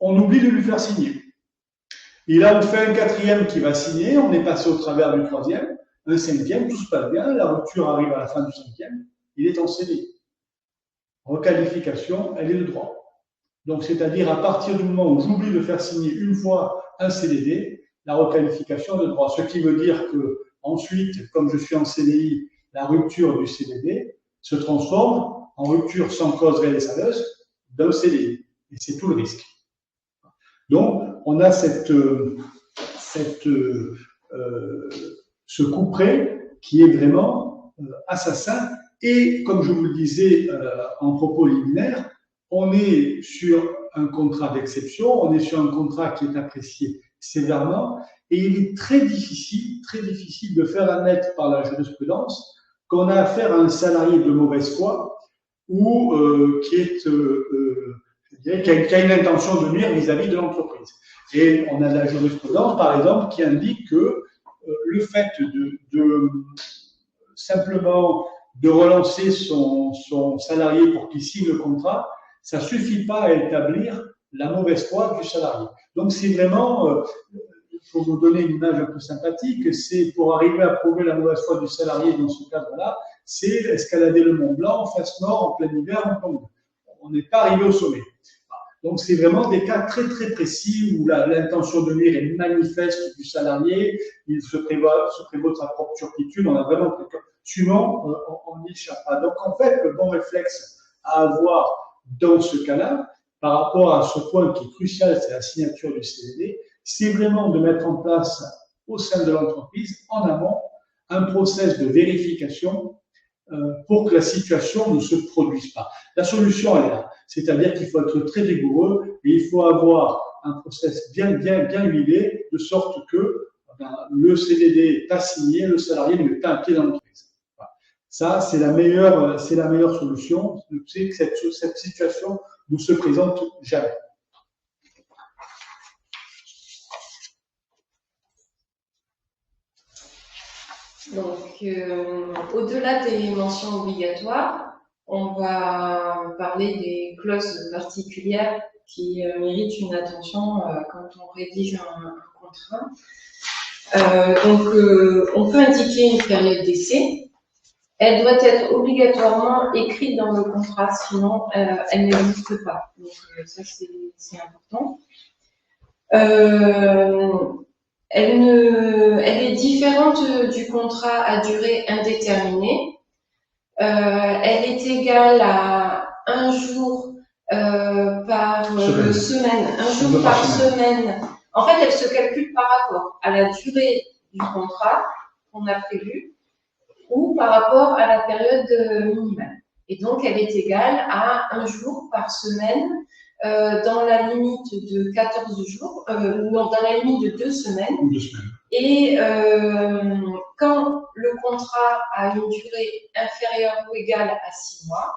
Speaker 2: on oublie de lui faire signer. Et là, on fait un quatrième qui va signer, on est passé au travers du troisième, un cinquième, tout se passe bien, la rupture arrive à la fin du cinquième, il est en CDI. Requalification, elle est de droit. Donc, c'est-à-dire, à partir du moment où j'oublie de faire signer une fois un CDD, la requalification est de droit. Ce qui veut dire que, ensuite, comme je suis en CDI, la rupture du CDD se transforme en rupture sans cause réelle et sérieuse d'un CDI. Et c'est tout le risque. Donc, on a ce couperet qui est vraiment assassin. Et comme je vous le disais en propos liminaire, on est sur un contrat d'exception, on est sur un contrat qui est apprécié sévèrement, et il est très difficile de faire admettre par la jurisprudence qu'on a affaire à un salarié de mauvaise foi ou qui est, c'est-à-dire qu'il y a une intention de nuire vis-à-vis de l'entreprise. Et on a de la jurisprudence, par exemple, qui indique que le fait de simplement de relancer son salarié pour qu'il signe le contrat, ça ne suffit pas à établir la mauvaise foi du salarié. Donc c'est vraiment, pour vous donner une image un peu sympathique, c'est pour arriver à prouver la mauvaise foi du salarié dans ce cadre-là, c'est escalader le Mont Blanc en face nord, en plein hiver, en plein hiver. On n'est pas arrivé au sommet. Donc, c'est vraiment des cas très, très précis où l'intention de nuire est manifeste du salarié, il se prévaut de sa propre turpitude, on a vraiment quelqu'un. Sinon, on n'y échappe pas. Donc, en fait, le bon réflexe à avoir dans ce cas-là, par rapport à ce point qui est crucial, c'est la signature du CDD, c'est vraiment de mettre en place au sein de l'entreprise, en amont, un process de vérification pour que la situation ne se produise pas. La solution, elle est là. C'est-à-dire qu'il faut être très rigoureux et il faut avoir un process bien huilé, de sorte que le CDD est signé, le salarié ne met pas un pied dans l'entreprise. Voilà. Ça, c'est la meilleure solution. C'est que cette situation ne se présente jamais.
Speaker 3: Donc, au-delà des mentions obligatoires, on va parler des clauses particulières qui méritent une attention quand on rédige un contrat. On peut indiquer une période d'essai. Elle doit être obligatoirement écrite dans le contrat, sinon elle n'existe pas. Donc, ça, c'est important. Elle est différente du contrat à durée indéterminée. Elle est égale à un jour par semaine, un jour par semaine. En fait, elle se calcule par rapport à la durée du contrat qu'on a prévu ou par rapport à la période minimale. Et donc, elle est égale à un jour par semaine dans la limite de 14 jours, dans la limite de 2 semaines. Et quand le contrat a une durée inférieure ou égale à 6 mois,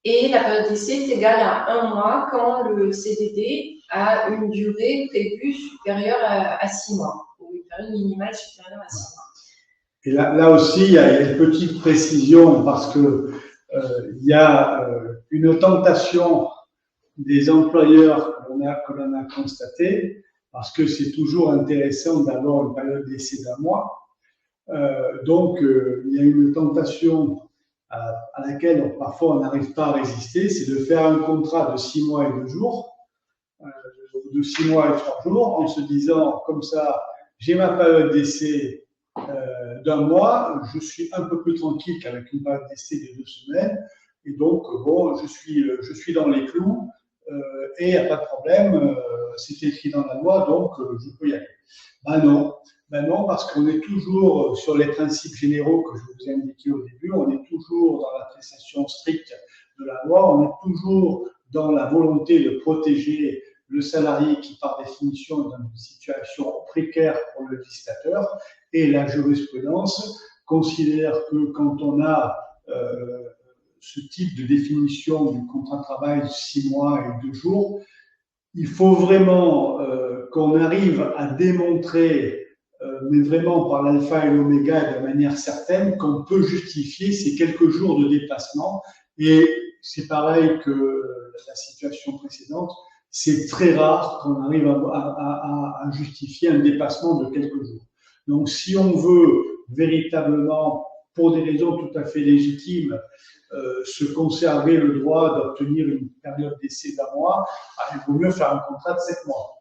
Speaker 3: et la période d'essai est égale à 1 mois quand le CDD a une durée prévue supérieure à 6 mois, ou une période minimale supérieure à 6 mois.
Speaker 2: Et là aussi, il y a une petite précision parce que il y a une tentation des employeurs que l'on a constaté, parce que c'est toujours intéressant d'avoir une période d'essai d'1 mois. Donc, il y a une tentation à laquelle parfois on n'arrive pas à résister, c'est de faire un contrat de 6 mois et 2 jours, de 6 mois et 3 jours, en se disant comme ça, j'ai ma période d'essai d'1 mois, je suis un peu plus tranquille qu'avec une période d'essai de 2 semaines, et donc bon, je suis dans les clous. Et il n'y a pas de problème, c'est écrit dans la loi, donc je peux y aller. Ben non, parce qu'on est toujours sur les principes généraux que je vous ai indiqués au début, on est toujours dans l'appréciation stricte de la loi, on est toujours dans la volonté de protéger le salarié qui, par définition, est dans une situation précaire pour le législateur, et la jurisprudence considère que quand on a ce type de définition du contrat de travail de 6 mois et 2 jours, il faut vraiment qu'on arrive à démontrer, mais vraiment par l'alpha et l'oméga de manière certaine, qu'on peut justifier ces quelques jours de déplacement. Et c'est pareil que la situation précédente, c'est très rare qu'on arrive à justifier un dépassement de quelques jours. Donc si on veut véritablement, pour des raisons tout à fait légitimes, se conserver le droit d'obtenir une période d'essai d'1 mois, il vaut mieux faire un contrat de 7 mois.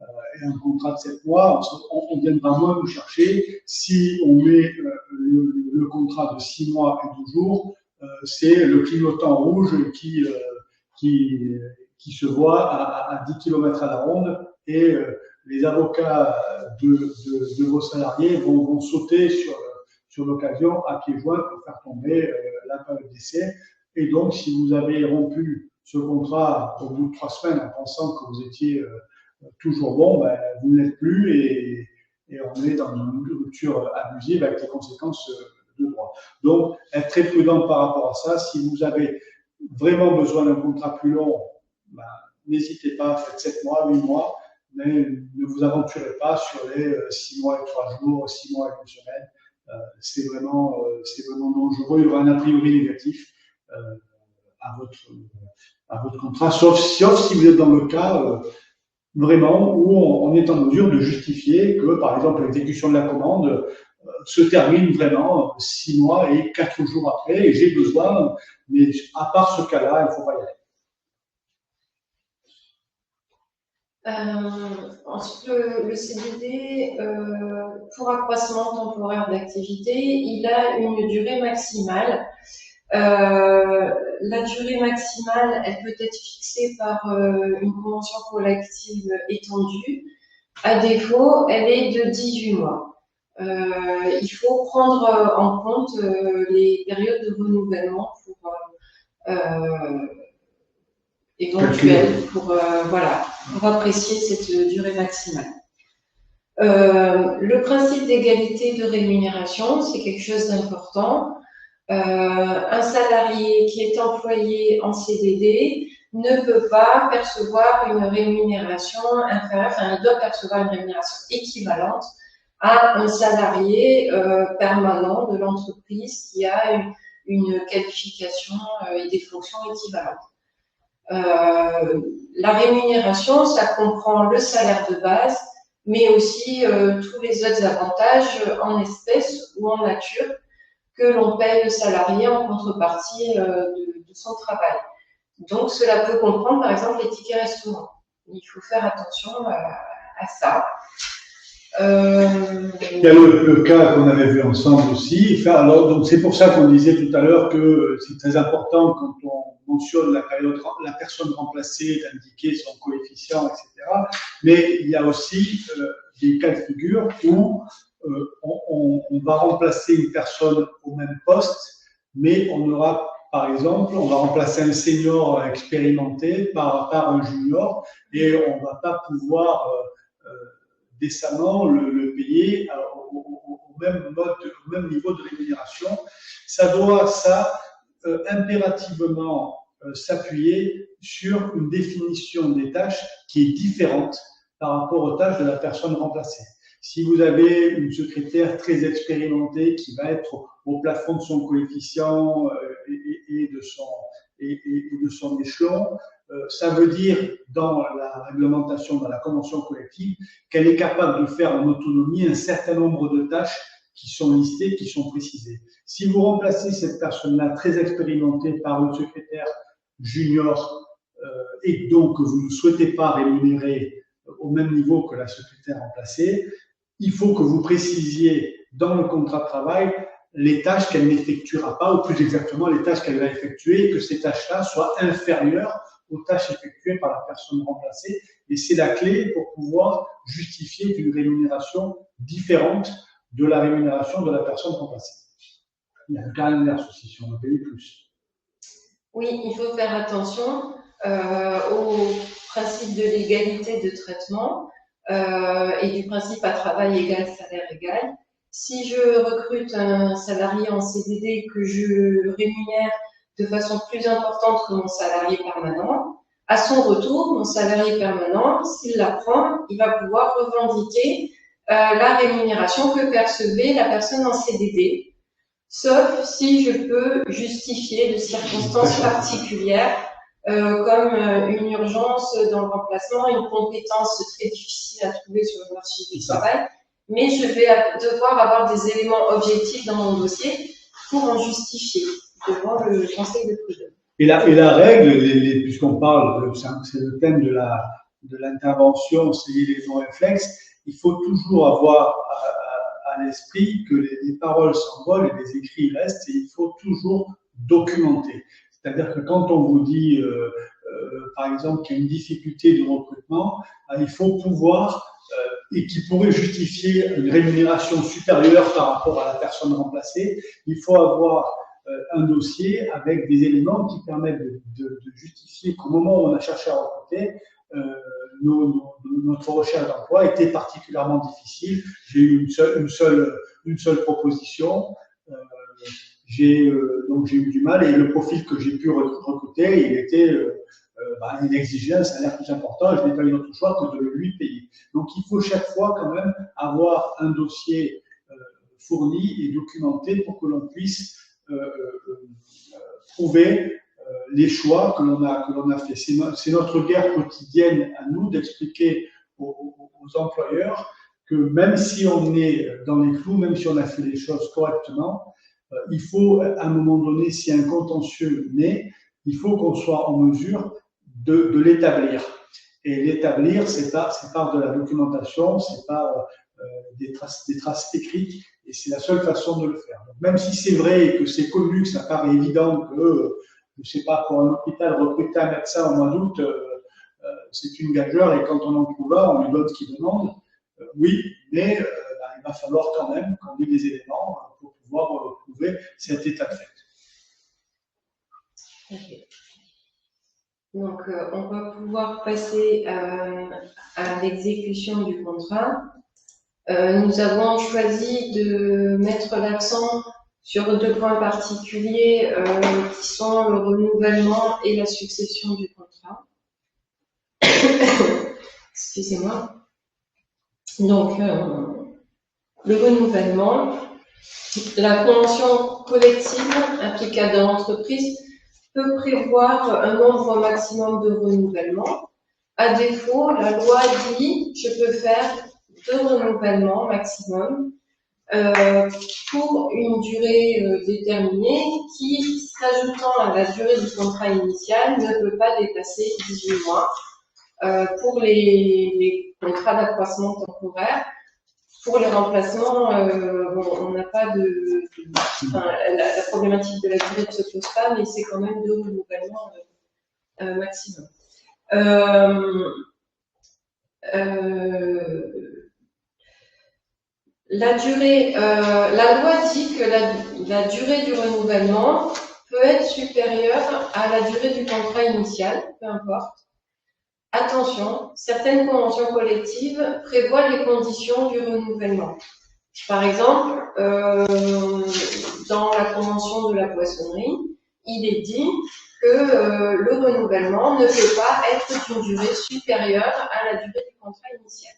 Speaker 2: Et un contrat de 7 mois, on viendra moins nous chercher. Si on met le contrat de 6 mois et 2 jours, c'est le clignotant rouge qui se voit à 10 km à la ronde, et les avocats de vos salariés vont sauter sur l'occasion à pieds joints pour faire tomber la période d'essai. Et donc, si vous avez rompu ce contrat au bout de 3 semaines en pensant que vous étiez toujours bon, ben, vous ne l'êtes plus, et on est dans une rupture abusive avec les conséquences de droit. Donc, être très prudent par rapport à ça. Si vous avez vraiment besoin d'un contrat plus long, ben, n'hésitez pas, faites 7 mois, 8 mois, mais ne vous aventurez pas sur les 6 mois et 3 jours, 6 mois et 1 semaine. C'est vraiment dangereux. Il y aura un a priori négatif à votre contrat, sauf si vous êtes dans le cas vraiment où on est en mesure de justifier que, par exemple, l'exécution de la commande se termine vraiment 6 mois et 4 jours après, et j'ai besoin, mais à part ce cas-là, il ne faut pas y aller.
Speaker 3: Ensuite, le CDD, pour accroissement temporaire d'activité, il a une durée maximale. La durée maximale, elle peut être fixée par une convention collective étendue. À défaut, elle est de 18 mois. Il faut prendre en compte les périodes de renouvellement pour éventuelles pour apprécier cette durée maximale. Le principe d'égalité de rémunération, c'est quelque chose d'important. Un salarié qui est employé en CDD ne peut pas percevoir une rémunération inférieure, enfin, il doit percevoir une rémunération équivalente à un salarié permanent de l'entreprise qui a une qualification et des fonctions équivalentes. La rémunération, ça comprend le salaire de base, mais aussi tous les autres avantages en espèces ou en nature que l'on paye le salarié en contrepartie de son travail. Donc, cela peut comprendre, par exemple, les tickets restaurants. Il faut faire attention à ça.
Speaker 2: Il y a le cas qu'on avait vu ensemble aussi. Alors, donc c'est pour ça qu'on disait tout à l'heure que c'est très important quand on mentionne la personne remplacée d'indiquer son coefficient, etc. Mais il y a aussi des cas de figure où on va remplacer une personne au même poste, mais on aura, par exemple, on va remplacer un senior expérimenté par un junior et on ne va pas pouvoir décemment le payer au même niveau de rémunération. Ça doit impérativement s'appuyer sur une définition des tâches qui est différente par rapport aux tâches de la personne remplacée. Si vous avez une secrétaire très expérimentée qui va être au plafond de son coefficient et de son échelon, ça veut dire dans la réglementation, dans la convention collective, qu'elle est capable de faire en autonomie un certain nombre de tâches qui sont listées, qui sont précisées. Si vous remplacez cette personne-là très expérimentée par une secrétaire junior et donc que vous ne souhaitez pas rémunérer au même niveau que la secrétaire remplacée, il faut que vous précisiez dans le contrat de travail les tâches qu'elle n'effectuera pas, ou plus exactement les tâches qu'elle va effectuer, et que ces tâches-là soient inférieures aux tâches effectuées par la personne remplacée. Et c'est la clé pour pouvoir justifier d'une rémunération différente de la rémunération de la personne remplacée. Il y a un cas inverse aussi, si on veut payer plus.
Speaker 3: Oui, il faut faire attention au principe de l'égalité de traitement et du principe à travail égal, salaire égal. Si je recrute un salarié en CDD que je rémunère de façon plus importante que mon salarié permanent, à son retour, mon salarié permanent, s'il la prend, il va pouvoir revendiquer la rémunération que percevait la personne en CDD, sauf si je peux justifier de circonstances particulières comme une urgence dans le remplacement, une compétence très difficile à trouver sur le marché du travail, mais je vais devoir avoir des éléments objectifs dans mon dossier pour en justifier devant le conseil de prud'homme.
Speaker 2: Et la règle, puisqu'on parle, c'est le thème de l'intervention, c'est les non-réflexes, il faut toujours avoir à l'esprit que les paroles s'envolent et les écrits restent, et il faut toujours documenter. C'est-à-dire que quand on vous dit, par exemple, qu'il y a une difficulté de recrutement, il faut pouvoir, et qui pourrait justifier une rémunération supérieure par rapport à la personne remplacée, il faut avoir un dossier avec des éléments qui permettent de justifier qu'au moment où on a cherché à recruter, notre recherche d'emploi était particulièrement difficile. J'ai eu une seule proposition. Donc j'ai eu du mal et le profil que j'ai pu recruter, il était il exigeait un salaire plus important et je n'ai pas eu d'autre choix que de le lui payer. Donc il faut chaque fois quand même avoir un dossier fourni et documenté pour que l'on puisse prouver les choix que l'on a fait. C'est notre guerre quotidienne à nous d'expliquer aux employeurs que même si on est dans les clous, même si on a fait les choses correctement, il faut à un moment donné, si un contentieux naît, il faut qu'on soit en mesure de l'établir. Et l'établir, c'est par de la documentation, c'est par des traces écrites, et c'est la seule façon de le faire. Donc, même si c'est vrai et que c'est connu, que ça paraît évident que, je ne sais pas, pour un hôpital, recruter un médecin au mois d'août, c'est une gageure, et quand on en trouve un, on lui donne ce qu'il demande. Oui, mais il va falloir quand même qu'on ait des éléments pour pouvoir prouver cet état de fait.
Speaker 3: Okay. Donc, on va pouvoir passer à l'exécution du contrat. Nous avons choisi de mettre l'accent sur 2 points particuliers qui sont le renouvellement et la succession du contrat. Excusez-moi. Donc, le renouvellement, la convention collective applicable dans l'entreprise peut prévoir un nombre maximum de renouvellements. À défaut, la loi dit je peux faire 2 renouvellements maximum pour une durée déterminée qui, s'ajoutant à la durée du contrat initial, ne peut pas dépasser 18 mois. Pour les contrats d'accroissement temporaire, pour les remplacements, on n'a pas la problématique de la durée ne se pose pas, mais c'est quand même 2 renouvellements maximum. La loi dit que la durée du renouvellement peut être supérieure à la durée du contrat initial, peu importe. Attention, certaines conventions collectives prévoient les conditions du renouvellement. Par exemple, dans la convention de la poissonnerie, il est dit que le renouvellement ne peut pas être d'une durée supérieure à la durée du contrat initial.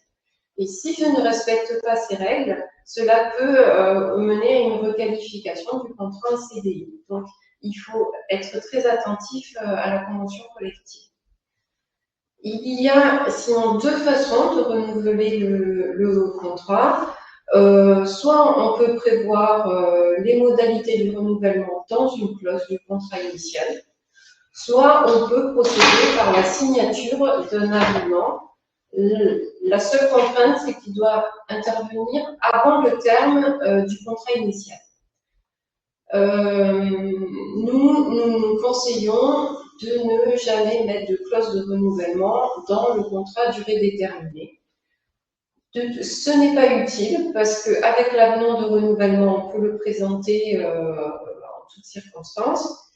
Speaker 3: Et si je ne respecte pas ces règles, cela peut mener à une requalification du contrat en CDI. Donc, il faut être très attentif à la convention collective. Il y a sinon 2 façons de renouveler le contrat. Soit on peut prévoir les modalités du renouvellement dans une clause du contrat initial, soit on peut procéder par la signature d'un avenant. La seule contrainte, c'est qu'il doit intervenir avant le terme du contrat initial. Nous conseillons de ne jamais mettre de clause de renouvellement dans le contrat à durée déterminée. Ce n'est pas utile parce qu'avec l'avenant de renouvellement, on peut le présenter en toutes circonstances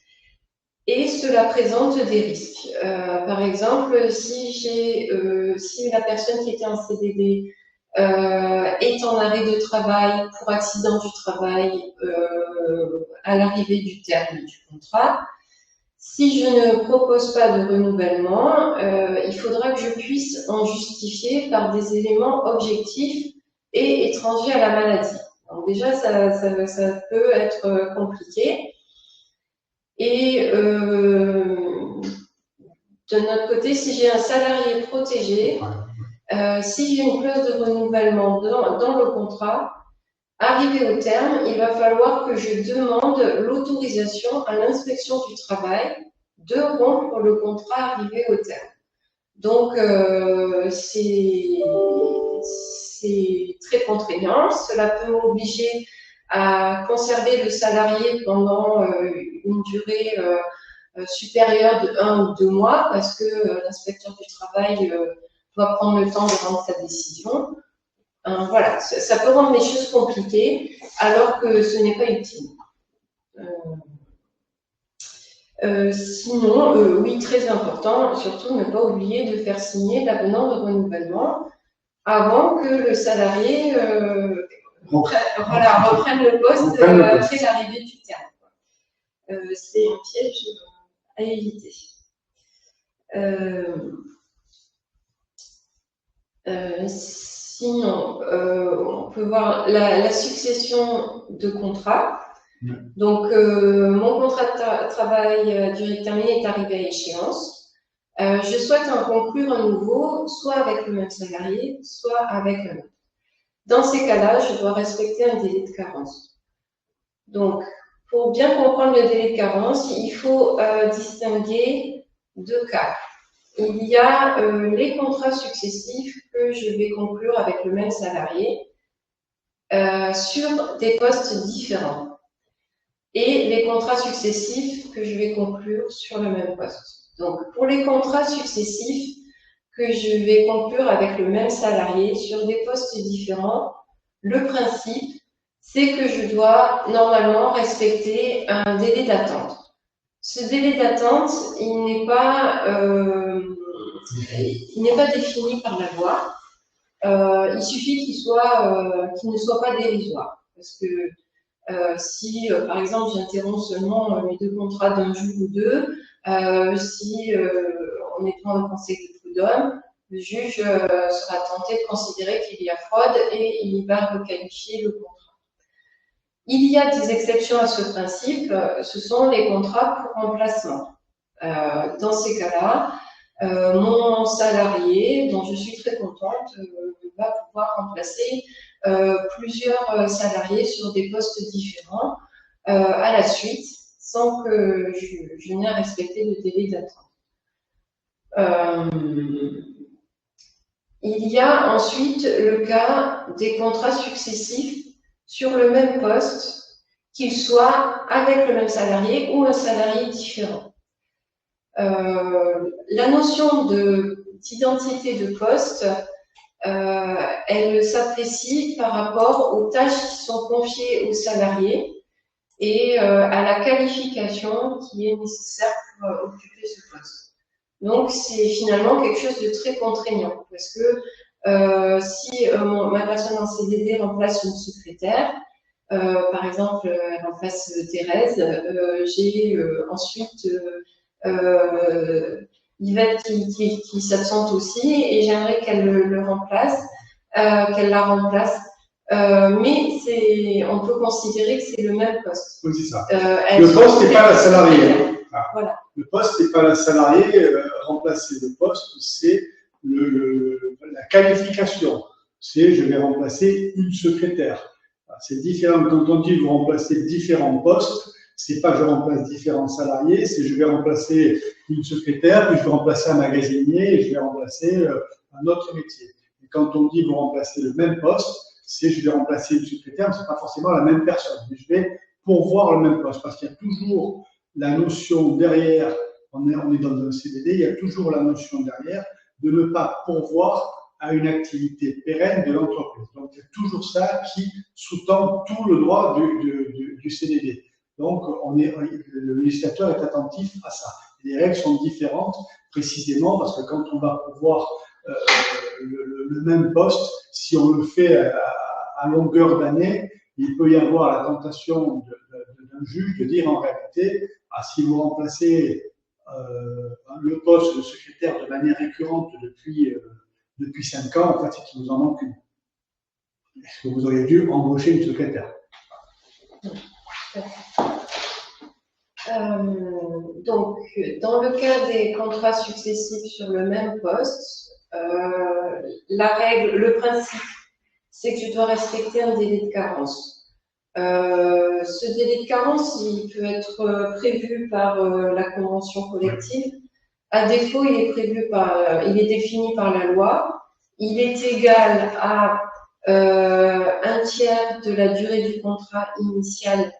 Speaker 3: et cela présente des risques. Par exemple, si la personne qui était en CDD est en arrêt de travail pour accident du travail à l'arrivée du terme du contrat, si je ne propose pas de renouvellement, il faudra que je puisse en justifier par des éléments objectifs et étrangers à la maladie. Donc déjà, ça peut être compliqué. Et de notre côté, si j'ai un salarié protégé, si j'ai une clause de renouvellement dans le contrat, arrivé au terme, il va falloir que je demande l'autorisation à l'inspection du travail de rompre le contrat arrivé au terme. Donc, c'est très contraignant. Cela peut m'obliger à conserver le salarié pendant une durée supérieure de 1 ou 2 mois parce que l'inspecteur du travail doit prendre le temps de rendre sa décision. Voilà, ça peut rendre les choses compliquées alors que ce n'est pas utile. Sinon, oui, très important, surtout ne pas oublier de faire signer l'avenant de renouvellement avant que le salarié reprenne le poste après l'arrivée du terme. C'est un piège à éviter. Sinon, on peut voir la succession de contrats. Donc, mon contrat de travail durée déterminée est arrivé à échéance. Je souhaite en conclure un nouveau, soit avec le même salarié, soit avec un autre. Dans ces cas-là, je dois respecter un délai de carence. Donc, pour bien comprendre le délai de carence, il faut distinguer deux cas. Il y a les contrats successifs que je vais conclure avec le même salarié sur des postes différents et les contrats successifs que je vais conclure sur le même poste. Donc, pour les contrats successifs que je vais conclure avec le même salarié sur des postes différents, le principe, c'est que je dois normalement respecter un délai d'attente. Ce délai d'attente, il n'est pas défini par la loi. Il suffit qu'il ne soit pas dérisoire. Parce que si, par exemple, j'interromps seulement mes deux contrats d'un jour ou deux, si on est devant le conseil de prud'homme, le juge sera tenté de considérer qu'il y a fraude et il va requalifier le contrat. Il y a des exceptions à ce principe, ce sont les contrats pour remplacement. Dans ces cas-là, mon salarié, dont je suis très contente, va pouvoir remplacer plusieurs salariés sur des postes différents à la suite, sans que je n'ai à respecter le délai d'attente. Il y a ensuite le cas des contrats successifs sur le même poste, qu'il soit avec le même salarié ou un salarié différent. La notion d'identité de poste, elle s'apprécie par rapport aux tâches qui sont confiées aux salariés et à la qualification qui est nécessaire pour occuper ce poste. Donc, c'est finalement quelque chose de très contraignant parce que si ma personne en CDD remplace une secrétaire, par exemple, elle remplace Thérèse, j'ai ensuite Yvette qui s'absente aussi et j'aimerais qu'elle la remplace. Mais on peut considérer que c'est le même poste.
Speaker 2: Oui, c'est ça. Le poste n'est pas la salariée. Ah. Voilà. Le poste n'est pas la salariée. Remplacer le poste, c'est la qualification. C'est je vais remplacer une secrétaire. C'est différent. Quand on dit vous remplacez différents postes, c'est pas je remplace différents salariés, c'est je vais remplacer une secrétaire, puis je vais remplacer un magasinier et je vais remplacer un autre métier. Et quand on dit vous remplacez le même poste, c'est je vais remplacer une secrétaire, mais c'est pas forcément la même personne. Mais je vais pourvoir le même poste parce qu'il y a toujours la notion derrière. On est dans un CDD, il y a toujours la notion derrière de ne pas pourvoir à une activité pérenne de l'entreprise. Donc, il y a toujours ça qui sous-tend tout le droit du CDD. Donc, le législateur est attentif à ça. Les règles sont différentes, précisément parce que quand on va pourvoir le même poste, si on le fait à longueur d'année, il peut y avoir la tentation d'un juge de dire en réalité, si vous remplacez le poste de secrétaire de manière récurrente depuis 5 ans, en fait, c'est qu'il vous en manque une. Est-ce que vous auriez dû embaucher une secrétaire?
Speaker 3: Donc, dans le cas des contrats successifs sur le même poste, le principe, c'est que je dois respecter un délai de carence. Ce délai de carence, il peut être prévu par la convention collective. À défaut, il est défini par la loi. Il est égal à un tiers de la durée du contrat initial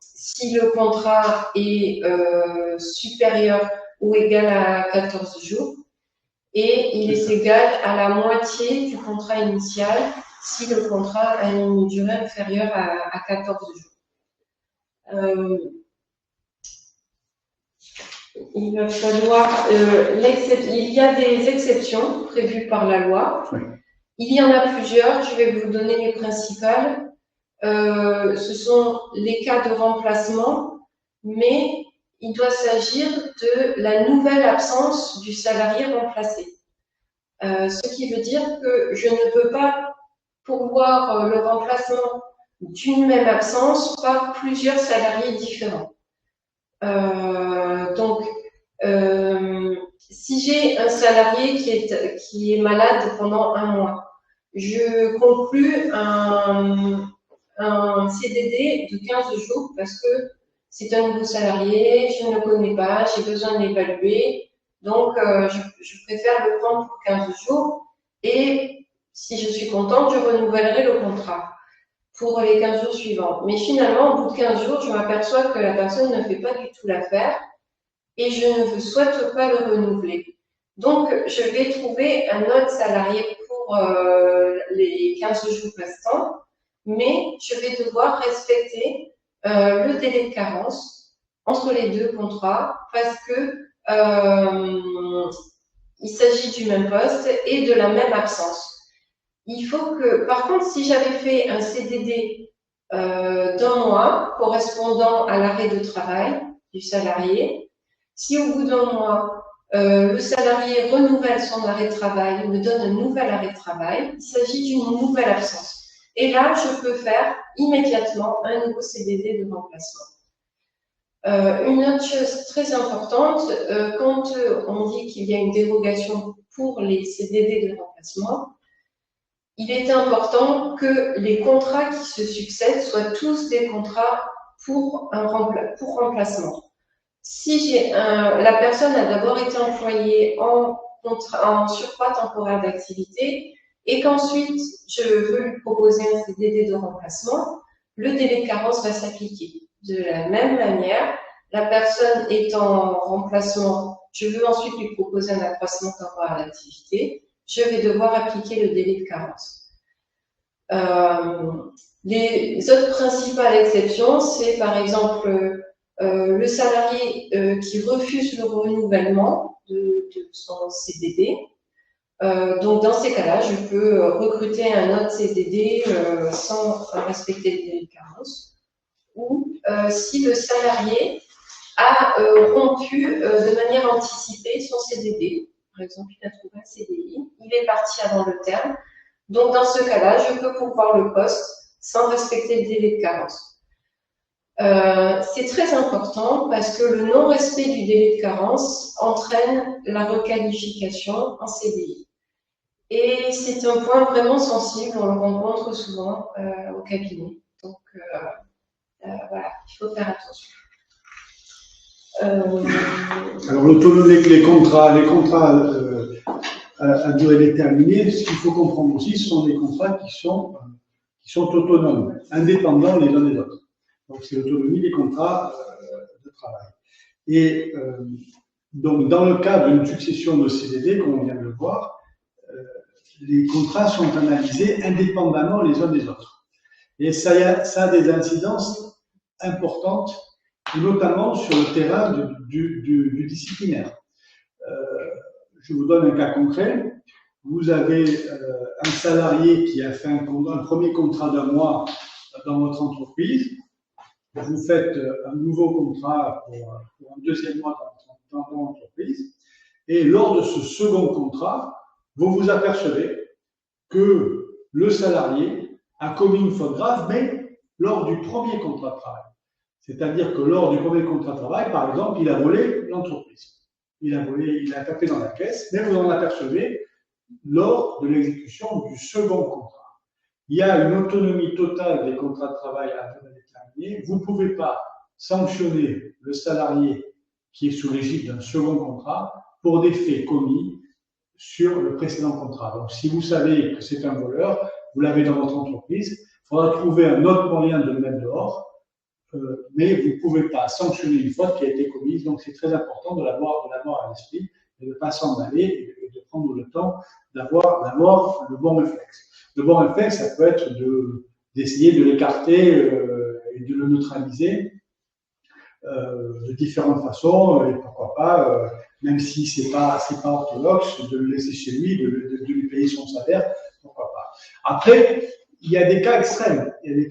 Speaker 3: si le contrat est supérieur ou égal à 14 jours. Et il est égal à la moitié du contrat initial si le contrat a une durée inférieure à 14 jours. Il va falloir il y a des exceptions prévues par la loi. Oui. Il y en a plusieurs, je vais vous donner les principales. Ce sont les cas de remplacement, mais il doit s'agir de la nouvelle absence du salarié remplacé. Ce qui veut dire que je ne peux pas pourvoir le remplacement d'une même absence par plusieurs salariés différents. Donc, si j'ai un salarié qui est malade pendant 1 mois, je conclus un CDD de 15 jours parce que c'est un nouveau salarié, je ne le connais pas, j'ai besoin de l'évaluer. Donc, je préfère le prendre pour 15 jours et si je suis contente, je renouvellerai le contrat pour les 15 jours suivants. Mais finalement, au bout de 15 jours, je m'aperçois que la personne ne fait pas du tout l'affaire et je ne souhaite pas le renouveler. Donc, je vais trouver un autre salarié pour les 15 jours restants, mais je vais devoir respecter le délai de carence entre les 2 contrats parce que il s'agit du même poste et de la même absence. Il faut que, par contre, si j'avais fait un CDD d'1 mois correspondant à l'arrêt de travail du salarié, si au bout d'1 mois, le salarié renouvelle son arrêt de travail, me donne un nouvel arrêt de travail, il s'agit d'une nouvelle absence. Et là, je peux faire immédiatement un nouveau CDD de remplacement. Une autre chose très importante, quand on dit qu'il y a une dérogation pour les CDD de remplacement, il est important que les contrats qui se succèdent soient tous des contrats pour remplacement. Si la personne a d'abord été employée en surcroît temporaire d'activité et qu'ensuite je veux lui proposer un CDD de remplacement, le délai de carence va s'appliquer. De la même manière, la personne est en remplacement, je veux ensuite lui proposer un accroissement temporaire d'activité, je vais devoir appliquer le délai de carence. Les autres principales exceptions, c'est par exemple le salarié qui refuse le renouvellement de son CDD. Donc dans ces cas-là, je peux recruter un autre CDD sans respecter le délai de carence. Ou si le salarié a rompu de manière anticipée son CDD, par exemple, il a trouvé un CDI, il est parti avant le terme. Donc, dans ce cas-là, je peux pourvoir le poste sans respecter le délai de carence. C'est très important parce que le non-respect du délai de carence entraîne la requalification en CDI. Et c'est un point vraiment sensible, on le rencontre souvent au cabinet. Donc, voilà, il faut faire attention.
Speaker 2: Alors, l'autonomie avec les contrats à durée déterminée, ce qu'il faut comprendre aussi, ce sont des contrats qui sont autonomes, indépendants les uns des autres. Donc, c'est l'autonomie des contrats de travail. Et donc, dans le cas d'une succession de CDD, comme on vient de le voir, les contrats sont analysés indépendamment les uns des autres. Et ça a des incidences importantes, notamment sur le terrain du disciplinaire. Je vous donne un cas concret. Vous avez un salarié qui a fait un premier contrat d'1 mois dans votre entreprise. Vous faites un nouveau contrat pour un 2e mois dans votre entreprise. Et lors de ce second contrat, vous vous apercevez que le salarié a commis une faute grave, mais lors du premier contrat de travail. C'est-à-dire que lors du premier contrat de travail, par exemple, il a volé l'entreprise. Il a tapé dans la caisse, mais vous en apercevez lors de l'exécution du second contrat. Il y a une autonomie totale des contrats de travail à durée déterminée. Vous ne pouvez pas sanctionner le salarié qui est sous l'égide d'un second contrat pour des faits commis sur le précédent contrat. Donc, si vous savez que c'est un voleur, vous l'avez dans votre entreprise, il faudra trouver un autre moyen de le mettre dehors. Mais vous ne pouvez pas sanctionner une faute qui a été commise, donc c'est très important de l'avoir à l'esprit et de ne pas s'en aller et de prendre le temps d'avoir le bon réflexe. Le bon réflexe, ça peut être d'essayer de l'écarter et de le neutraliser de différentes façons, et pourquoi pas, même si c'est pas orthodoxe, de le laisser chez lui, de lui payer son salaire, pourquoi pas. Après, il y a des cas extrêmes. Et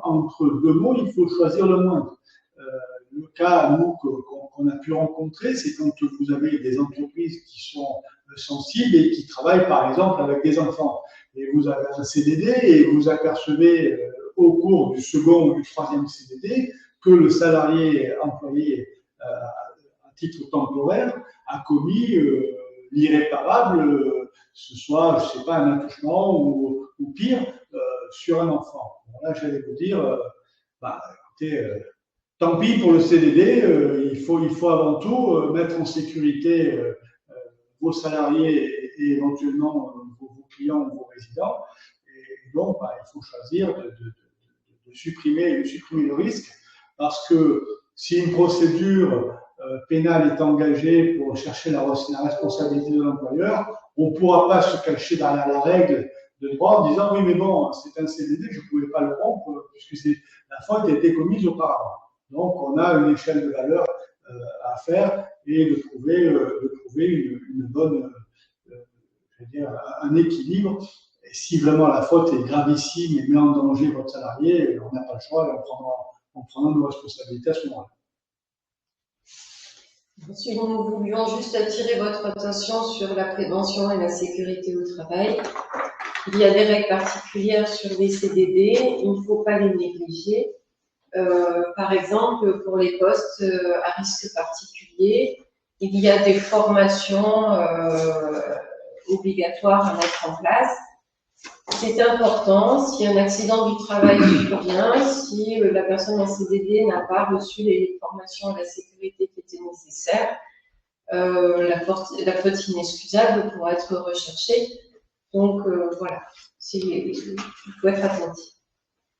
Speaker 2: entre 2 mots, il faut choisir le moindre. le cas, nous, qu'on a pu rencontrer, c'est quand vous avez des entreprises qui sont sensibles et qui travaillent, par exemple, avec des enfants. Et vous avez un CDD et vous apercevez au cours du second ou du troisième CDD que le salarié employé à titre temporaire a commis l'irréparable, ce soit, je sais pas, un attouchement ou pire, sur un enfant. Bon, là, j'allais vous dire, écoutez, tant pis pour le CDD, il faut avant tout mettre en sécurité vos salariés et éventuellement vos clients ou vos résidents. Et donc, il faut choisir de supprimer le risque, parce que si une procédure pénale est engagée pour chercher la responsabilité de l'employeur, on ne pourra pas se cacher derrière la règle de droit en disant oui, mais bon, c'est un CDD, je ne pouvais pas le rompre puisque la faute a été commise auparavant. Donc, on a une échelle de valeur à faire et de trouver une bonne, je veux dire, un équilibre. Et si vraiment la faute est gravissime et met en danger votre salarié, on n'a pas le choix et on prendra nos responsabilités à ce moment-là.
Speaker 3: Ensuite, nous voulions juste attirer votre attention sur la prévention et la sécurité au travail. Il y a des règles particulières sur les CDD, il ne faut pas les négliger. Par exemple, pour les postes à risque particulier, il y a des formations obligatoires à mettre en place. C'est important, si un accident du travail survient, si la personne en CDD n'a pas reçu les formations à la sécurité qui étaient nécessaires, la faute inexcusable pourra être recherchée. Donc voilà, il faut être attentif.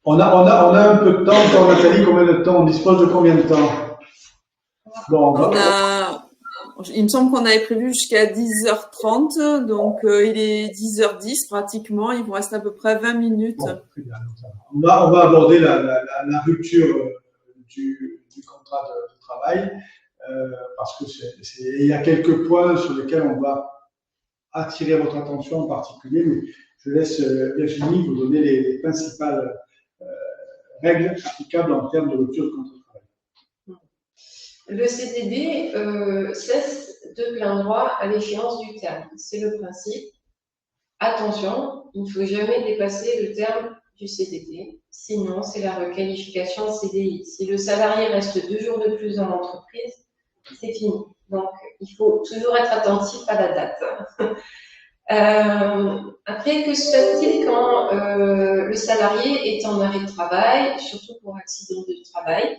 Speaker 2: On a un peu de temps encore, Nathalie, combien de temps? On dispose de combien de temps?
Speaker 1: Bon, il me semble qu'on avait prévu jusqu'à 10h30, donc il est 10h10 pratiquement, il vous reste à peu près 20 minutes.
Speaker 2: Bon, très bien, on va aborder la rupture du contrat de travail, parce que il y a quelques points sur lesquels on va attirer votre attention en particulier, mais je laisse Virginie vous donner les principales règles applicables en termes de rupture de contrat de travail.
Speaker 3: Le CDD cesse de plein droit à l'échéance du terme. C'est le principe. Attention, il ne faut jamais dépasser le terme du CDD. Sinon, c'est la requalification en CDI. Si le salarié reste 2 jours de plus dans l'entreprise, c'est fini. Donc, il faut toujours être attentif à la date. Après, que se passe-t-il quand le salarié est en arrêt de travail, surtout pour accident de travail?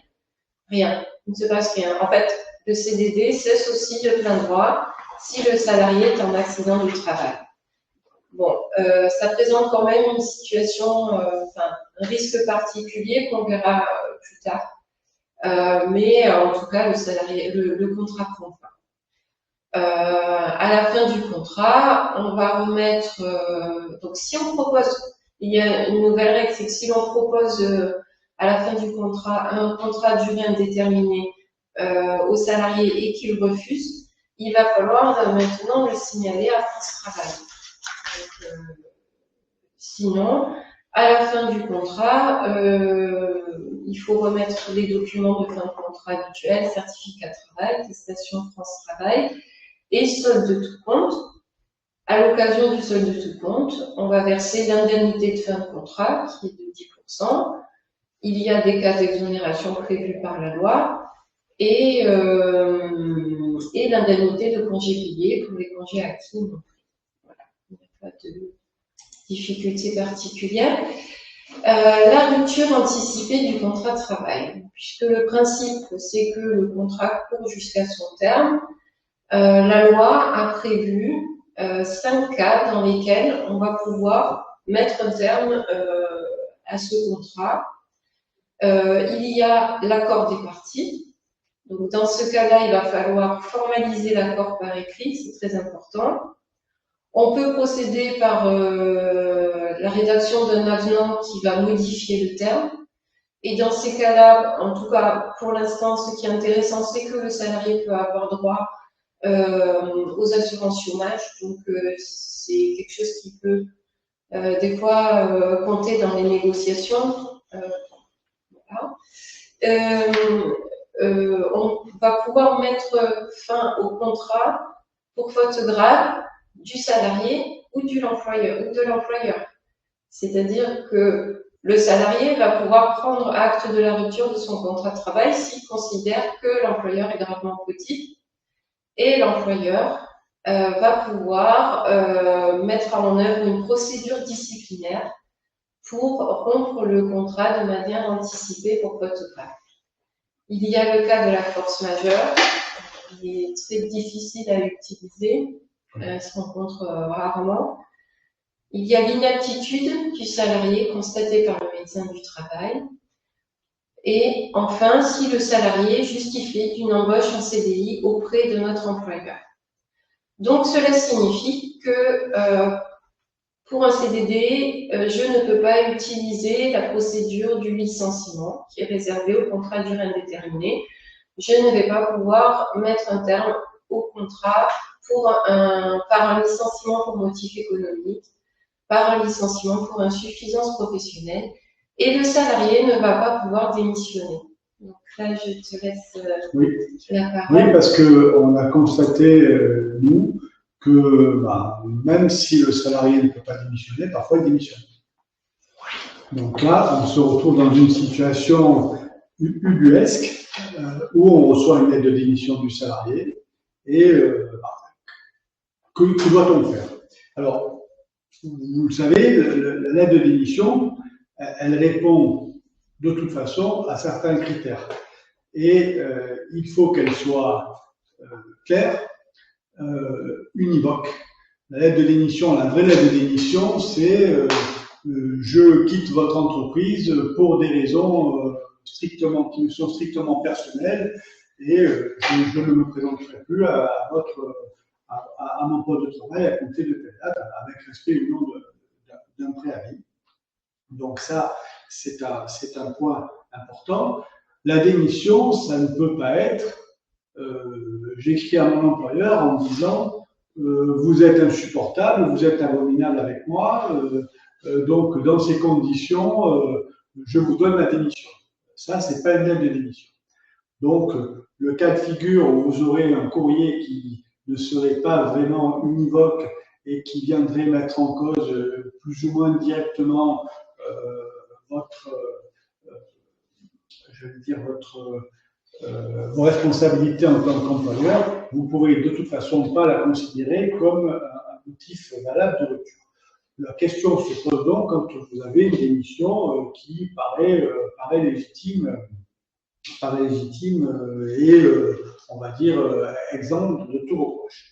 Speaker 3: Rien, il ne se passe rien. En fait, le CDD cesse aussi de plein droit si le salarié est en accident du travail. Bon, ça présente quand même une situation, un risque particulier qu'on verra plus tard. Mais en tout cas, le contrat prend fin. À la fin du contrat, on va remettre. Donc, si on propose, il y a une nouvelle règle, c'est que si l'on propose à la fin du contrat un contrat à durée indéterminée au salarié et qu'il refuse, il va falloir maintenant le signaler à France Travail. Sinon, à la fin du contrat, il faut remettre les documents de fin de contrat habituels, certificat de travail, attestation France Travail et solde de tout compte. À l'occasion du solde de tout compte, on va verser l'indemnité de fin de contrat qui est de 10%. Il y a des cas d'exonération prévus par la loi et l'indemnité de congé payé pour les congés acquis. Voilà, il n'y a pas de difficultés particulières. La rupture anticipée du contrat de travail, puisque le principe, c'est que le contrat court jusqu'à son terme, la loi a prévu 5 cas dans lesquels on va pouvoir mettre un terme à ce contrat. Il y a l'accord des parties. Donc, dans ce cas-là, il va falloir formaliser l'accord par écrit, c'est très important. On peut procéder par la rédaction d'un avenant qui va modifier le terme. Et dans ces cas-là, en tout cas, pour l'instant, ce qui est intéressant, c'est que le salarié peut avoir droit aux assurances chômage. Donc, c'est quelque chose qui peut des fois compter dans les négociations. Voilà. on va pouvoir mettre fin au contrat pour faute grave du salarié ou de l'employeur. C'est-à-dire que le salarié va pouvoir prendre acte de la rupture de son contrat de travail s'il considère que l'employeur est gravement fautif, et l'employeur va pouvoir mettre en œuvre une procédure disciplinaire pour rompre le contrat de manière anticipée pour faute grave. Il y a le cas de la force majeure, qui est très difficile à utiliser, se rencontre rarement. Il y a l'inaptitude du salarié constatée par le médecin du travail. Et enfin, si le salarié justifie d'une embauche en CDI auprès de notre employeur. Donc, cela signifie que pour un CDD, je ne peux pas utiliser la procédure du licenciement qui est réservée au contrat à durée indéterminée. Je ne vais pas pouvoir mettre un terme au contrat par un licenciement pour motif économique, par un licenciement pour insuffisance professionnelle, et le salarié ne va pas pouvoir démissionner. Donc là, je te laisse la parole.
Speaker 2: Oui, parce qu'on a constaté, nous, que même si le salarié ne peut pas démissionner, parfois il démissionne. Donc là, on se retrouve dans une situation ubuesque où on reçoit une lettre de démission du salarié et que doit-on faire? Alors, vous le savez, la lettre de démission, elle répond de toute façon à certains critères. Et il faut qu'elle soit claire, univoque. La lettre de démission, la vraie lettre de démission, c'est je quitte votre entreprise pour des raisons qui sont strictement personnelles et je ne me présenterai plus à mon poste de travail à compter de telle date, avec respect ou non d'un préavis. Donc ça, c'est un point important. La démission, ça ne peut pas être j'écris à mon employeur en disant vous êtes insupportable, vous êtes abominable avec moi, donc dans ces conditions, je vous donne ma démission. Ça, c'est pas une lettre de démission. Donc, le cas de figure où vous aurez un courrier qui ne serait pas vraiment univoque et qui viendrait mettre en cause plus ou moins directement vos responsabilités en tant qu'employeur, vous ne pourrez de toute façon pas la considérer comme un motif valable de rupture. La question se pose donc quand vous avez une démission qui paraît légitime et, on va dire, exempte de tout reproche.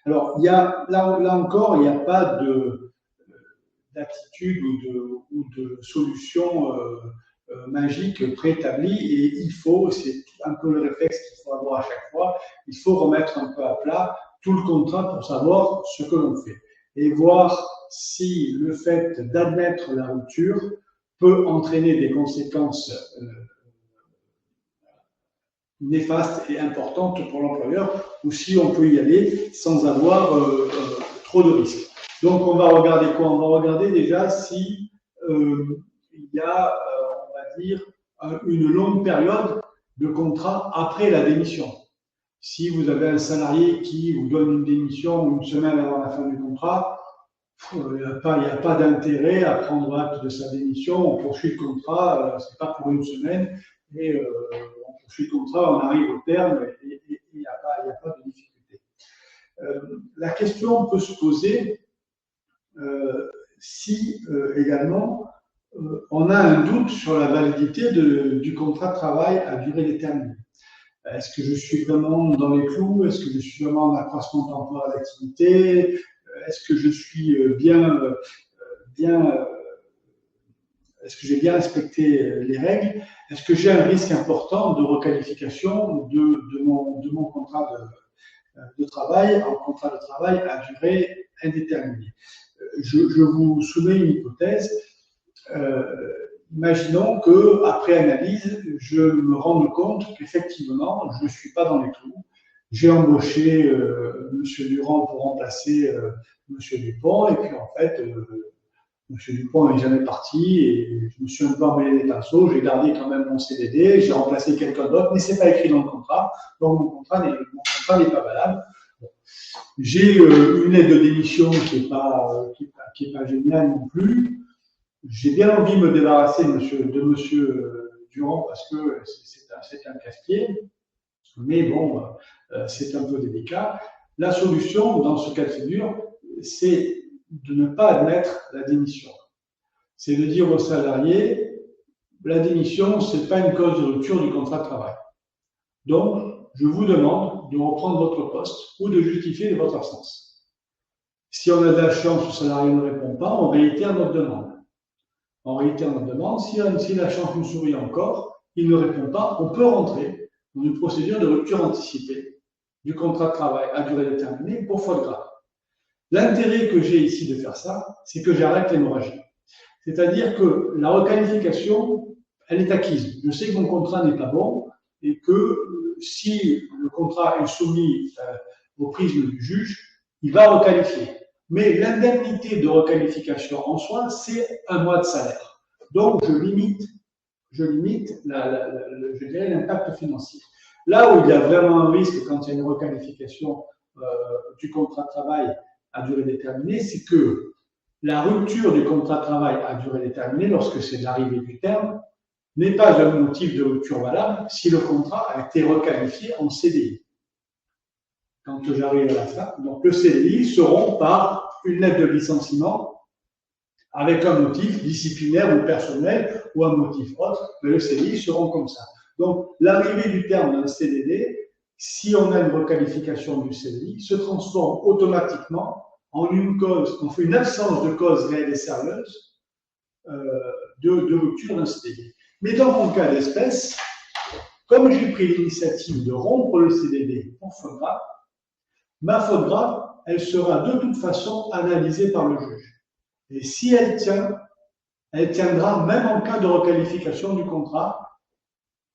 Speaker 2: Alors, là encore, il n'y a pas d'attitude ou de solution magique préétablie et c'est un peu le réflexe qu'il faut avoir à chaque fois, il faut remettre un peu à plat tout le contrat pour savoir ce que l'on fait et voir si le fait d'admettre la rupture peut entraîner des conséquences néfastes et importantes pour l'employeur ou si on peut y aller sans avoir trop de risques. Donc on va regarder quoi? On va regarder déjà si il y a une longue période de contrat après la démission. Si vous avez un salarié qui vous donne une démission une semaine avant la fin du contrat, il n'y a pas d'intérêt à prendre acte de sa démission, on poursuit le contrat, ce n'est pas pour une semaine, et on poursuit le contrat, on arrive au terme et il n'y a pas de difficulté. La question peut se poser si également on a un doute sur la validité du contrat de travail à durée déterminée. Est-ce que je suis vraiment dans les clous? Est-ce que je suis vraiment en accroissement temporaire d'activité? Est-ce que je suis est-ce que j'ai bien respecté les règles? Est-ce que j'ai un risque important de requalification de mon contrat de travail en contrat de travail à durée indéterminée? Je vous soumets une hypothèse. Imaginons qu'après analyse, je me rende compte qu'effectivement, je ne suis pas dans les clous. J'ai embauché M. Durand pour remplacer M. Dupont, et puis en fait, M. Dupont n'est jamais parti et je me suis un peu emmêlé les pinceaux. J'ai gardé quand même mon CDD, j'ai remplacé quelqu'un d'autre, mais c'est pas écrit dans le contrat, donc mon contrat n'est pas valable. Bon. J'ai une lettre de démission qui est pas géniale non plus. J'ai bien envie de me débarrasser de monsieur Durand parce que c'est un casse-pied, mais bon, c'est un peu délicat. La solution dans ce cas de figure, c'est de ne pas admettre la démission. C'est de dire aux salariés, la démission, c'est pas une cause de rupture du contrat de travail. Donc, je vous demande de reprendre votre poste ou de justifier de votre absence. Si on a de la chance, le salarié ne répond pas, on réitère notre demande. On réitère notre demande. Si la chance nous sourit encore, il ne répond pas, on peut rentrer dans une procédure de rupture anticipée du contrat de travail à durée déterminée pour faute grave. L'intérêt que j'ai ici de faire ça, c'est que j'arrête l'hémorragie. C'est-à-dire que la requalification, elle est acquise. Je sais que mon contrat n'est pas bon et que si le contrat est soumis au prisme du juge, il va requalifier. Mais l'indemnité de requalification en soi, c'est 1 mois de salaire. Donc, je limite je dirais, l'impact financier. Là où il y a vraiment un risque quand il y a une requalification du contrat de travail à durée déterminée, c'est que la rupture du contrat de travail à durée déterminée, lorsque c'est l'arrivée du terme, n'est pas un motif de rupture valable si le contrat a été requalifié en CDI. Quand j'arrive à la fin, donc le CDI seront par une lettre de licenciement avec un motif disciplinaire ou personnel ou un motif autre, mais le CDI seront comme ça. Donc, l'arrivée du terme d'un CDD, si on a une requalification du CDI, se transforme automatiquement en une cause, on fait une absence de cause réelle et sérieuse de rupture d'un CDD. Mais dans mon cas d'espèce, comme j'ai pris l'initiative de rompre le CDD pour faute grave, ma faute grave, elle sera de toute façon analysée par le juge. Et si elle tient, elle tiendra même en cas de requalification du contrat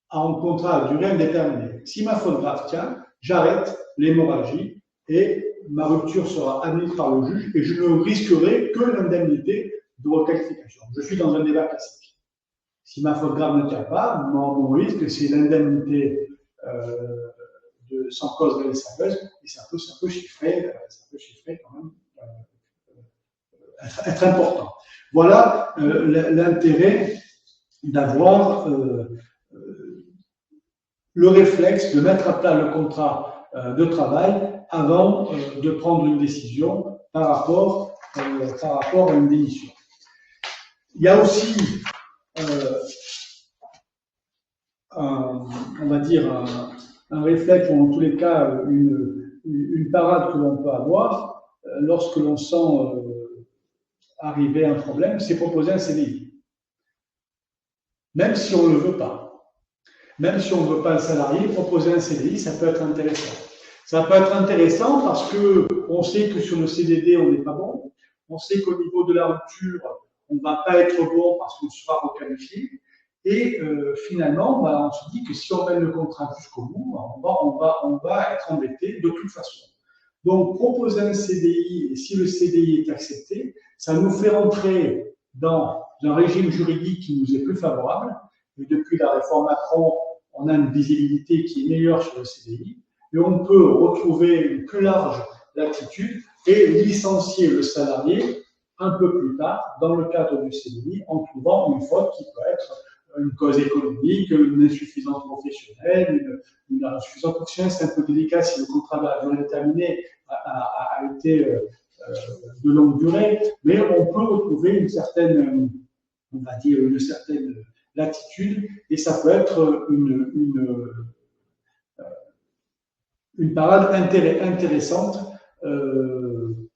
Speaker 2: en contrat à durée indéterminée. Si ma faute grave tient, j'arrête l'hémorragie et ma rupture sera admise par le juge et je ne risquerai que l'indemnité de requalification. Je suis dans un débat classique. Si ma faute grave ne tient pas, mon risque, c'est l'indemnité sans cause réelle et sérieuse, et ça peut chiffrer quand même, être important. Voilà l'intérêt d'avoir le réflexe de mettre à plat le contrat de travail avant de prendre une décision par rapport à une démission. Il y a aussi, on va dire, un réflexe, ou en tous les cas, une parade que l'on peut avoir lorsque l'on sent arriver un problème, c'est proposer un CDI. Même si on ne le veut pas. Même si on ne veut pas un salarié, proposer un CDI, ça peut être intéressant. Ça peut être intéressant parce qu'on sait que sur le CDD, on n'est pas bon. On sait qu'au niveau de la rupture, on ne va pas être bon parce qu'on sera requalifié. Et finalement, on se dit que si on mène le contrat jusqu'au bout, on va être embêté de toute façon. Donc, proposer un CDI, et si le CDI est accepté, ça nous fait rentrer dans un régime juridique qui nous est plus favorable. Et depuis la réforme Macron, on a une visibilité qui est meilleure sur le CDI. Et on peut retrouver une plus large latitude et licencier le salarié un peu plus tard dans le cadre du CDI en trouvant une faute qui peut être une cause économique, une insuffisance professionnelle, une insuffisance professionnelle, c'est un peu délicat si le contrat à durée déterminée a été de longue durée, mais on peut retrouver une certaine, on va dire, une certaine latitude, et ça peut être une parade intéressante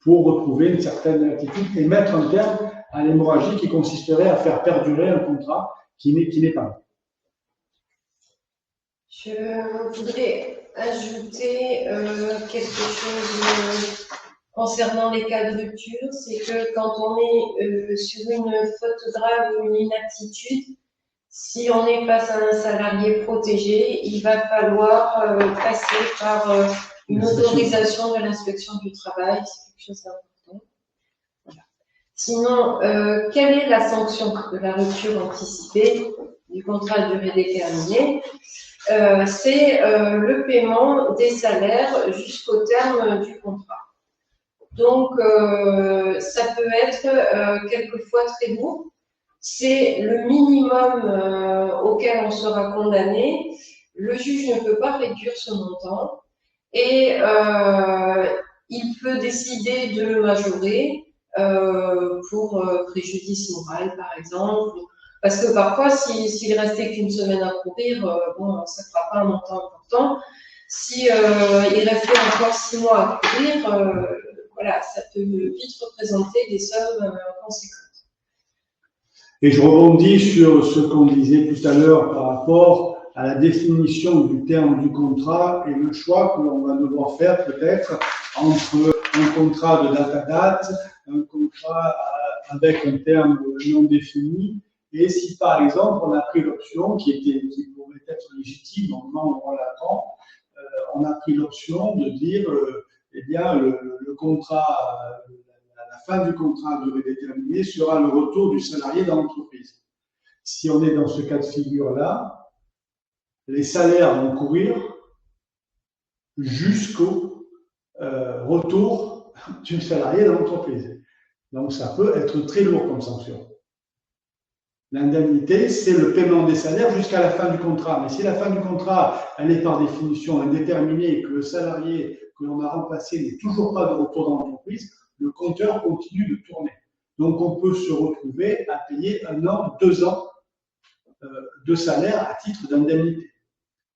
Speaker 2: pour retrouver une certaine latitude et mettre un terme à l'hémorragie qui consisterait à faire perdurer un contrat qui n'est pas bon.
Speaker 3: Je voudrais ajouter quelque chose concernant les cas de rupture, c'est que quand on est sur une faute grave ou une inaptitude, si on est face à un salarié protégé, il va falloir passer par une autorisation de l'inspection du travail, c'est quelque chose d'important. Voilà. Sinon, quelle est la sanction de la rupture anticipée du contrat à durée déterminée? C'est le paiement des salaires jusqu'au terme du contrat. Donc, ça peut être quelquefois très lourd. C'est le minimum auquel on sera condamné. Le juge ne peut pas réduire ce montant et il peut décider de le majorer pour préjudice moral, par exemple. Parce que parfois, s'il restait qu'une semaine à courir, bon, ça ne fera pas un montant important. Si il restait encore 6 mois à courir, voilà, ça peut vite représenter des sommes conséquentes.
Speaker 2: Et je rebondis sur ce qu'on disait tout à l'heure par rapport à la définition du terme du contrat et le choix que l'on va devoir faire peut-être entre un contrat de date à date, un contrat avec un terme non défini, et si par exemple on a pris l'option qui pourrait être légitime au moment où on l'attend, on a pris l'option de dire eh bien le contrat, la fin du contrat à durée déterminée sera le retour du salarié dans l'entreprise. Si on est dans ce cas de figure-là, les salaires vont courir jusqu'au retour du salarié dans l'entreprise. Donc ça peut être très lourd comme sanction. L'indemnité, c'est le paiement des salaires jusqu'à la fin du contrat. Mais si la fin du contrat, elle est par définition indéterminée et que le salarié que l'on a remplacé n'est toujours pas de retour dans l'entreprise, le compteur continue de tourner. Donc on peut se retrouver à payer 1 an, 2 ans de salaire à titre d'indemnité.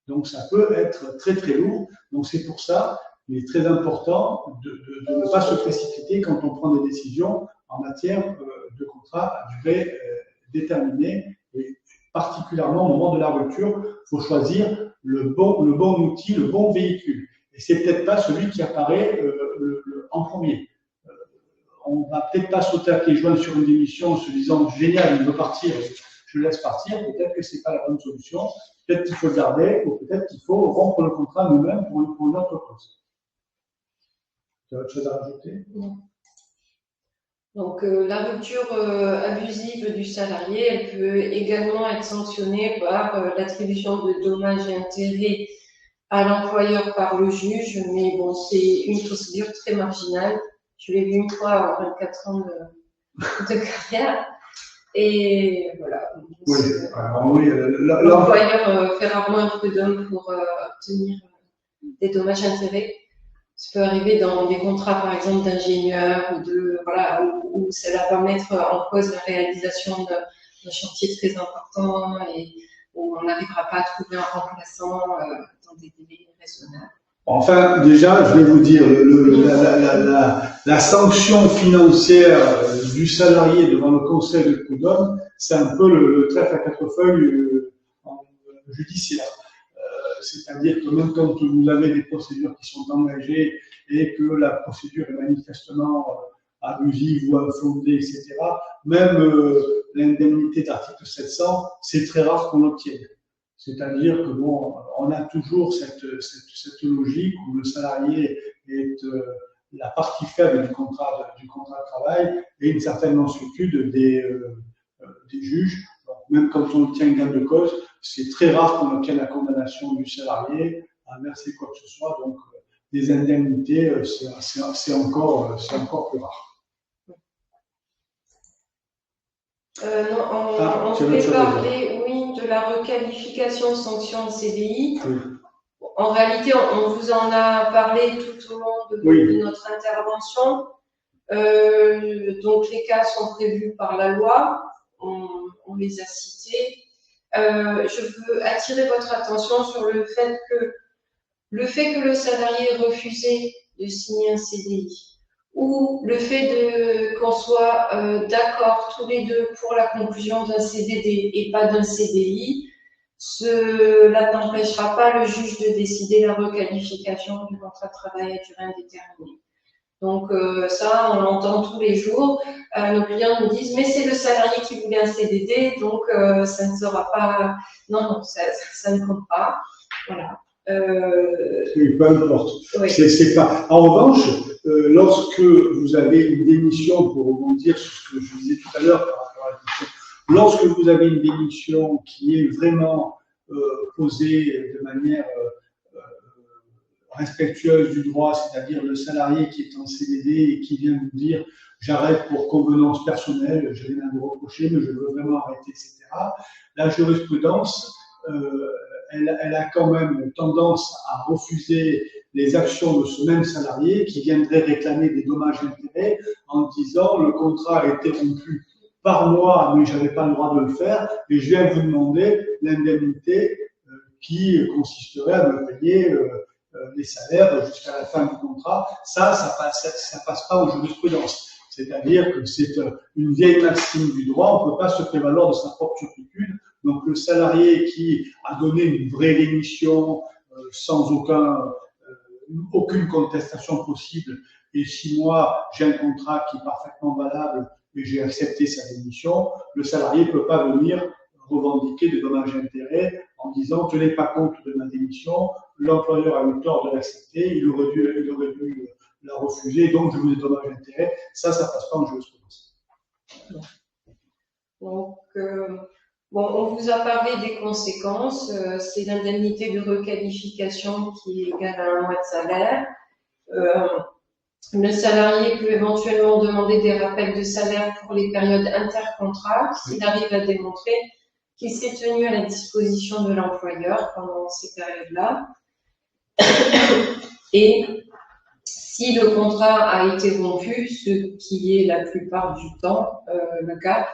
Speaker 2: Donc ça peut être très très lourd. Donc c'est pour ça qu'il est très important de ne pas se précipiter quand on prend des décisions en matière de contrat à durée déterminée, et particulièrement au moment de la rupture, il faut choisir le bon outil, le bon véhicule. Et c'est peut-être pas celui qui apparaît en premier. On va peut-être pas sauter à pieds joints sur une démission en se disant génial, il veut partir, je le laisse partir. Peut-être que c'est pas la bonne solution. Peut-être qu'il faut le garder, ou peut-être qu'il faut rompre le contrat nous-mêmes pour une autre cause. Tu as autre chose à rajouter?
Speaker 3: Non. Donc, la rupture abusive du salarié, elle peut également être sanctionnée par l'attribution de dommages et intérêts à l'employeur par le juge, mais bon, c'est une procédure très marginale. Je l'ai vu une fois en 24 ans de carrière. Et voilà.
Speaker 2: Oui, oui,
Speaker 3: l'employeur fait rarement un prud'homme pour obtenir des dommages et intérêts. Ça peut arriver dans des contrats, par exemple, d'ingénieurs où cela va mettre en cause la réalisation d'un chantier très important et où on n'arrivera pas à trouver un remplaçant dans des délais raisonnables.
Speaker 2: Enfin, déjà, je vais vous dire, la sanction financière du salarié devant le conseil de prud'homme, c'est un peu le trèfle à 4 feuilles judiciaire. C'est-à-dire que même quand vous avez des procédures qui sont engagées et que la procédure est manifestement abusive ou infondée, etc., même l'indemnité d'article 700, c'est très rare qu'on l'obtienne. C'est-à-dire que bon, on a toujours cette logique où le salarié est la partie faible du contrat de travail et une certaine mansuétude des juges. Donc, même quand on obtient gain de cause, c'est très rare qu'on obtienne la condamnation du salarié à verser quoi que ce soit. Donc, des indemnités, c'est encore plus rare.
Speaker 3: On peut parler, oui, de la requalification sanction de CDI. Oui. En réalité, on vous en a parlé tout au long de notre intervention. Donc, les cas sont prévus par la loi. On les a cités. Je veux attirer votre attention sur le fait que le salarié ait refusé de signer un CDI ou le fait qu'on soit d'accord tous les deux pour la conclusion d'un CDD et pas d'un CDI, cela n'empêchera pas le juge de décider la requalification du contrat de travail à durée indéterminée. Donc ça, on l'entend tous les jours. Nos clients nous disent « mais c'est le salarié qui voulait un CDD, donc ça ne sera pas… » Non, ça ne compte pas. Voilà.
Speaker 2: Oui, peu importe.
Speaker 3: Oui.
Speaker 2: C'est pas. En revanche, lorsque vous avez une démission, pour rebondir sur ce que je disais tout à l'heure par rapport à la question, lorsque vous avez une démission qui est vraiment posée de manière respectueuse du droit, c'est-à-dire le salarié qui est en CDD et qui vient vous dire j'arrête pour convenance personnelle, je n'ai rien à vous reprocher, mais je veux vraiment arrêter, etc. La jurisprudence, elle a quand même tendance à refuser les actions de ce même salarié qui viendrait réclamer des dommages et intérêts en disant le contrat a été rompu par moi, mais je n'avais pas le droit de le faire, et je viens vous demander l'indemnité qui consisterait à me payer les salaires jusqu'à la fin du contrat. Ça passe pas en jurisprudence. C'est-à-dire que c'est une vieille maxime du droit, on ne peut pas se prévaloir de sa propre turpitude. Donc le salarié qui a donné une vraie démission sans aucune contestation possible, et si moi j'ai un contrat qui est parfaitement valable et j'ai accepté sa démission, le salarié ne peut pas venir revendiquer des dommages et intérêts en disant tenez pas compte de ma démission, l'employeur a eu tort de l'accepter, il aurait dû la refuser, donc je vous ai dommages et intérêts. Ça passe pas en jurisprudence.
Speaker 3: Donc, bon, on vous a parlé des conséquences. C'est l'indemnité de requalification qui est égale à 1 mois de salaire. Le salarié peut éventuellement demander des rappels de salaire pour les périodes intercontrats s'il arrive à démontrer qu'il s'est tenu à la disposition de l'employeur pendant ces périodes-là. Et si le contrat a été rompu, ce qui est la plupart du temps le cas,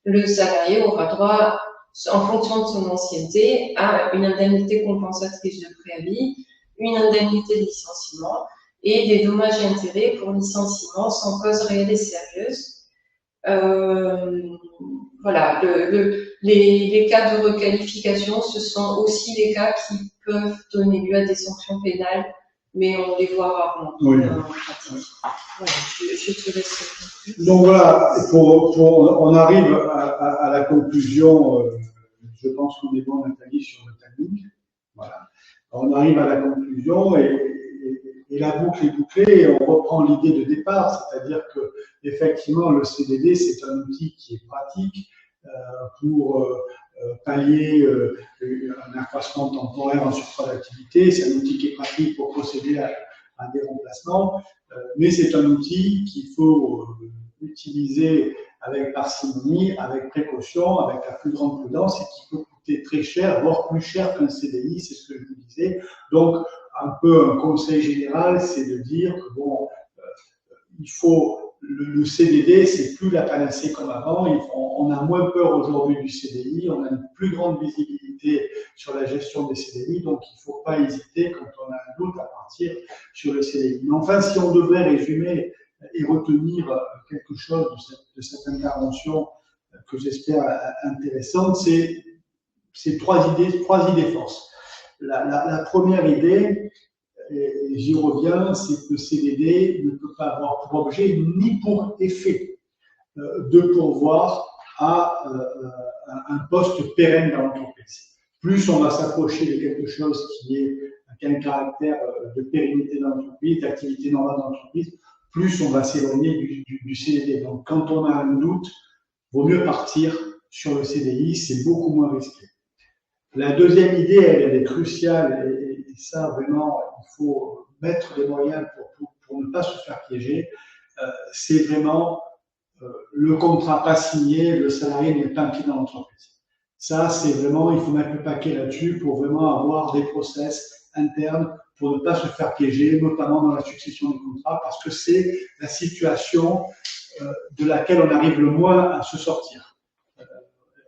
Speaker 3: le salarié aura droit, en fonction de son ancienneté, à une indemnité compensatrice de préavis, une indemnité de licenciement et des dommages et intérêts pour licenciement sans cause réelle et sérieuse. Voilà, les cas de requalification, ce sont aussi les cas qui peuvent donner lieu à des sanctions pénales, mais on les voit rarement
Speaker 2: oui.
Speaker 3: en pratique. Voilà, je te laisse.
Speaker 2: Donc voilà, on arrive à la conclusion. Je pense qu'on est bon, Nathalie, sur le timing. Voilà. On arrive à la conclusion et la boucle est bouclée et on reprend l'idée de départ, c'est-à-dire que effectivement le CDD c'est un outil qui est pratique pour pallier un accroissement temporaire en surcroît d'activité, c'est un outil qui est pratique pour procéder à des remplacements, mais c'est un outil qu'il faut utiliser avec parcimonie, avec précaution, avec la plus grande prudence et qui peut coûter très cher, voire plus cher qu'un CDI, c'est ce que je vous disais. Donc, un peu un conseil général, c'est de dire que bon, il faut le CDD, c'est plus la panacée comme avant. On a moins peur aujourd'hui du CDI, on a une plus grande visibilité sur la gestion des CDI, donc il ne faut pas hésiter quand on a un doute à partir sur le CDI. Mais enfin, si on devrait résumer et retenir quelque chose de cette intervention que j'espère intéressante, c'est trois idées forces. La première idée, et j'y reviens, c'est que le CDD ne peut pas avoir pour objet ni pour effet de pourvoir à un poste pérenne dans l'entreprise. Plus on va s'approcher de quelque chose qui a un caractère de pérennité dans l'entreprise, d'activité normale dans l'entreprise, plus on va s'éloigner du CDD. Donc quand on a un doute, il vaut mieux partir sur le CDI, c'est beaucoup moins risqué. La deuxième idée, elle est cruciale et ça, vraiment, il faut mettre les moyens pour ne pas se faire piéger. C'est vraiment le contrat pas signé, le salarié n'est pas impliqué dans l'entreprise. Ça, c'est vraiment, il faut mettre le paquet là-dessus pour vraiment avoir des process internes pour ne pas se faire piéger, notamment dans la succession des contrats, parce que c'est la situation de laquelle on arrive le moins à se sortir.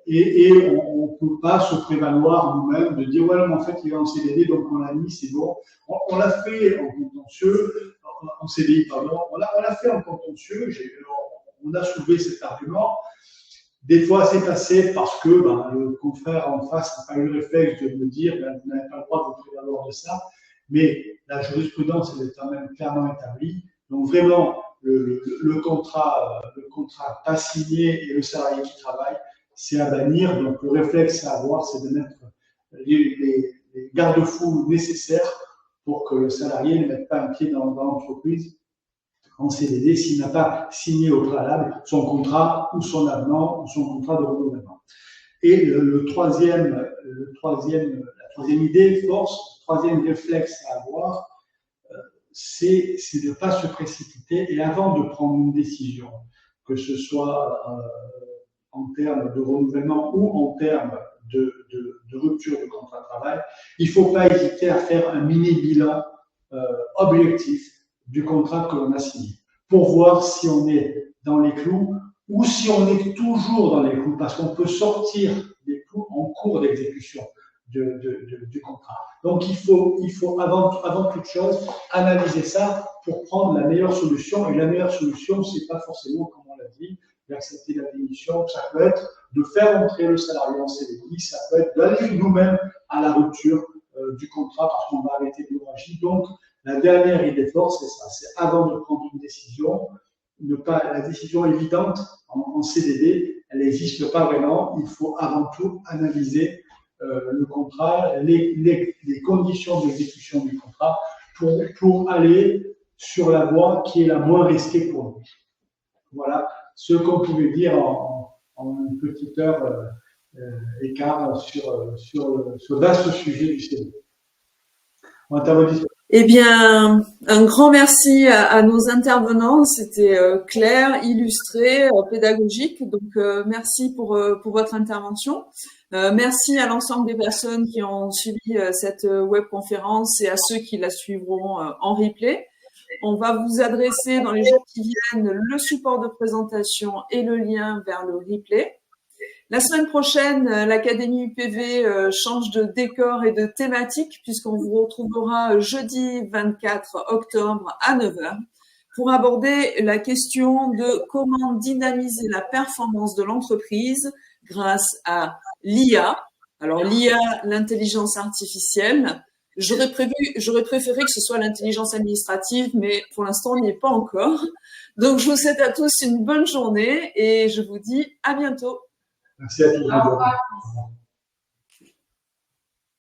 Speaker 2: Et on ne peut pas se prévaloir nous-mêmes de dire ouais, mais en fait, il est en CDD, donc on l'a mis, c'est bon. On l'a fait en contentieux, en CDI, pardon. On l'a fait en contentieux. On a soulevé cet argument. Des fois, c'est passé parce que le confrère en face n'a pas eu le réflexe de me dire vous n'avez pas le droit de vous prévaloir de ça. Mais la jurisprudence, elle est quand même clairement établie. Donc vraiment, le contrat pas signé et le salarié qui travaille, c'est à bannir. Donc, le réflexe à avoir, c'est de mettre les les garde-fous nécessaires pour que le salarié ne mette pas un pied dans l'entreprise en CDD s'il n'a pas signé au préalable son contrat ou son avenant ou son contrat de renouvellement. Et la troisième idée, force, le troisième réflexe à avoir, c'est de ne pas se précipiter et avant de prendre une décision, que ce soit en termes de renouvellement ou en termes de rupture du contrat de travail, il ne faut pas hésiter à faire un mini-bilan objectif du contrat que l'on a signé pour voir si on est dans les clous ou si on est toujours dans les clous, parce qu'on peut sortir des clous en cours d'exécution du contrat. Donc, il faut avant toute chose analyser ça pour prendre la meilleure solution. Et la meilleure solution, c'est pas forcément, comme on l'a dit, d'accepter la démission. Ça peut être de faire entrer le salarié en CDI, ça peut être d'aller nous-mêmes à la rupture du contrat parce qu'on va arrêter l'hémorragie. Donc, la dernière idée forte, c'est ça. C'est avant de prendre une décision, la décision évidente en CDD, elle n'existe pas vraiment. Il faut avant tout analyser le contrat, les conditions d'exécution du contrat pour aller sur la voie qui est la moins risquée pour nous. Voilà ce qu'on pouvait dire en une petite heure écart sur ce vaste sujet du CDD.
Speaker 1: Eh bien, un grand merci à nos intervenants. C'était clair, illustré, pédagogique. Donc, merci pour votre intervention. Merci à l'ensemble des personnes qui ont suivi cette webconférence et à ceux qui la suivront en replay. On va vous adresser dans les jours qui viennent le support de présentation et le lien vers le replay. La semaine prochaine, l'Académie UPV change de décor et de thématique puisqu'on vous retrouvera jeudi 24 octobre à 9h pour aborder la question de comment dynamiser la performance de l'entreprise grâce à l'IA. Alors l'IA, l'intelligence artificielle. J'aurais préféré que ce soit l'intelligence administrative, mais pour l'instant, on n'y est pas encore. Donc, je vous souhaite à tous une bonne journée et je vous dis à bientôt.
Speaker 2: Merci à tous.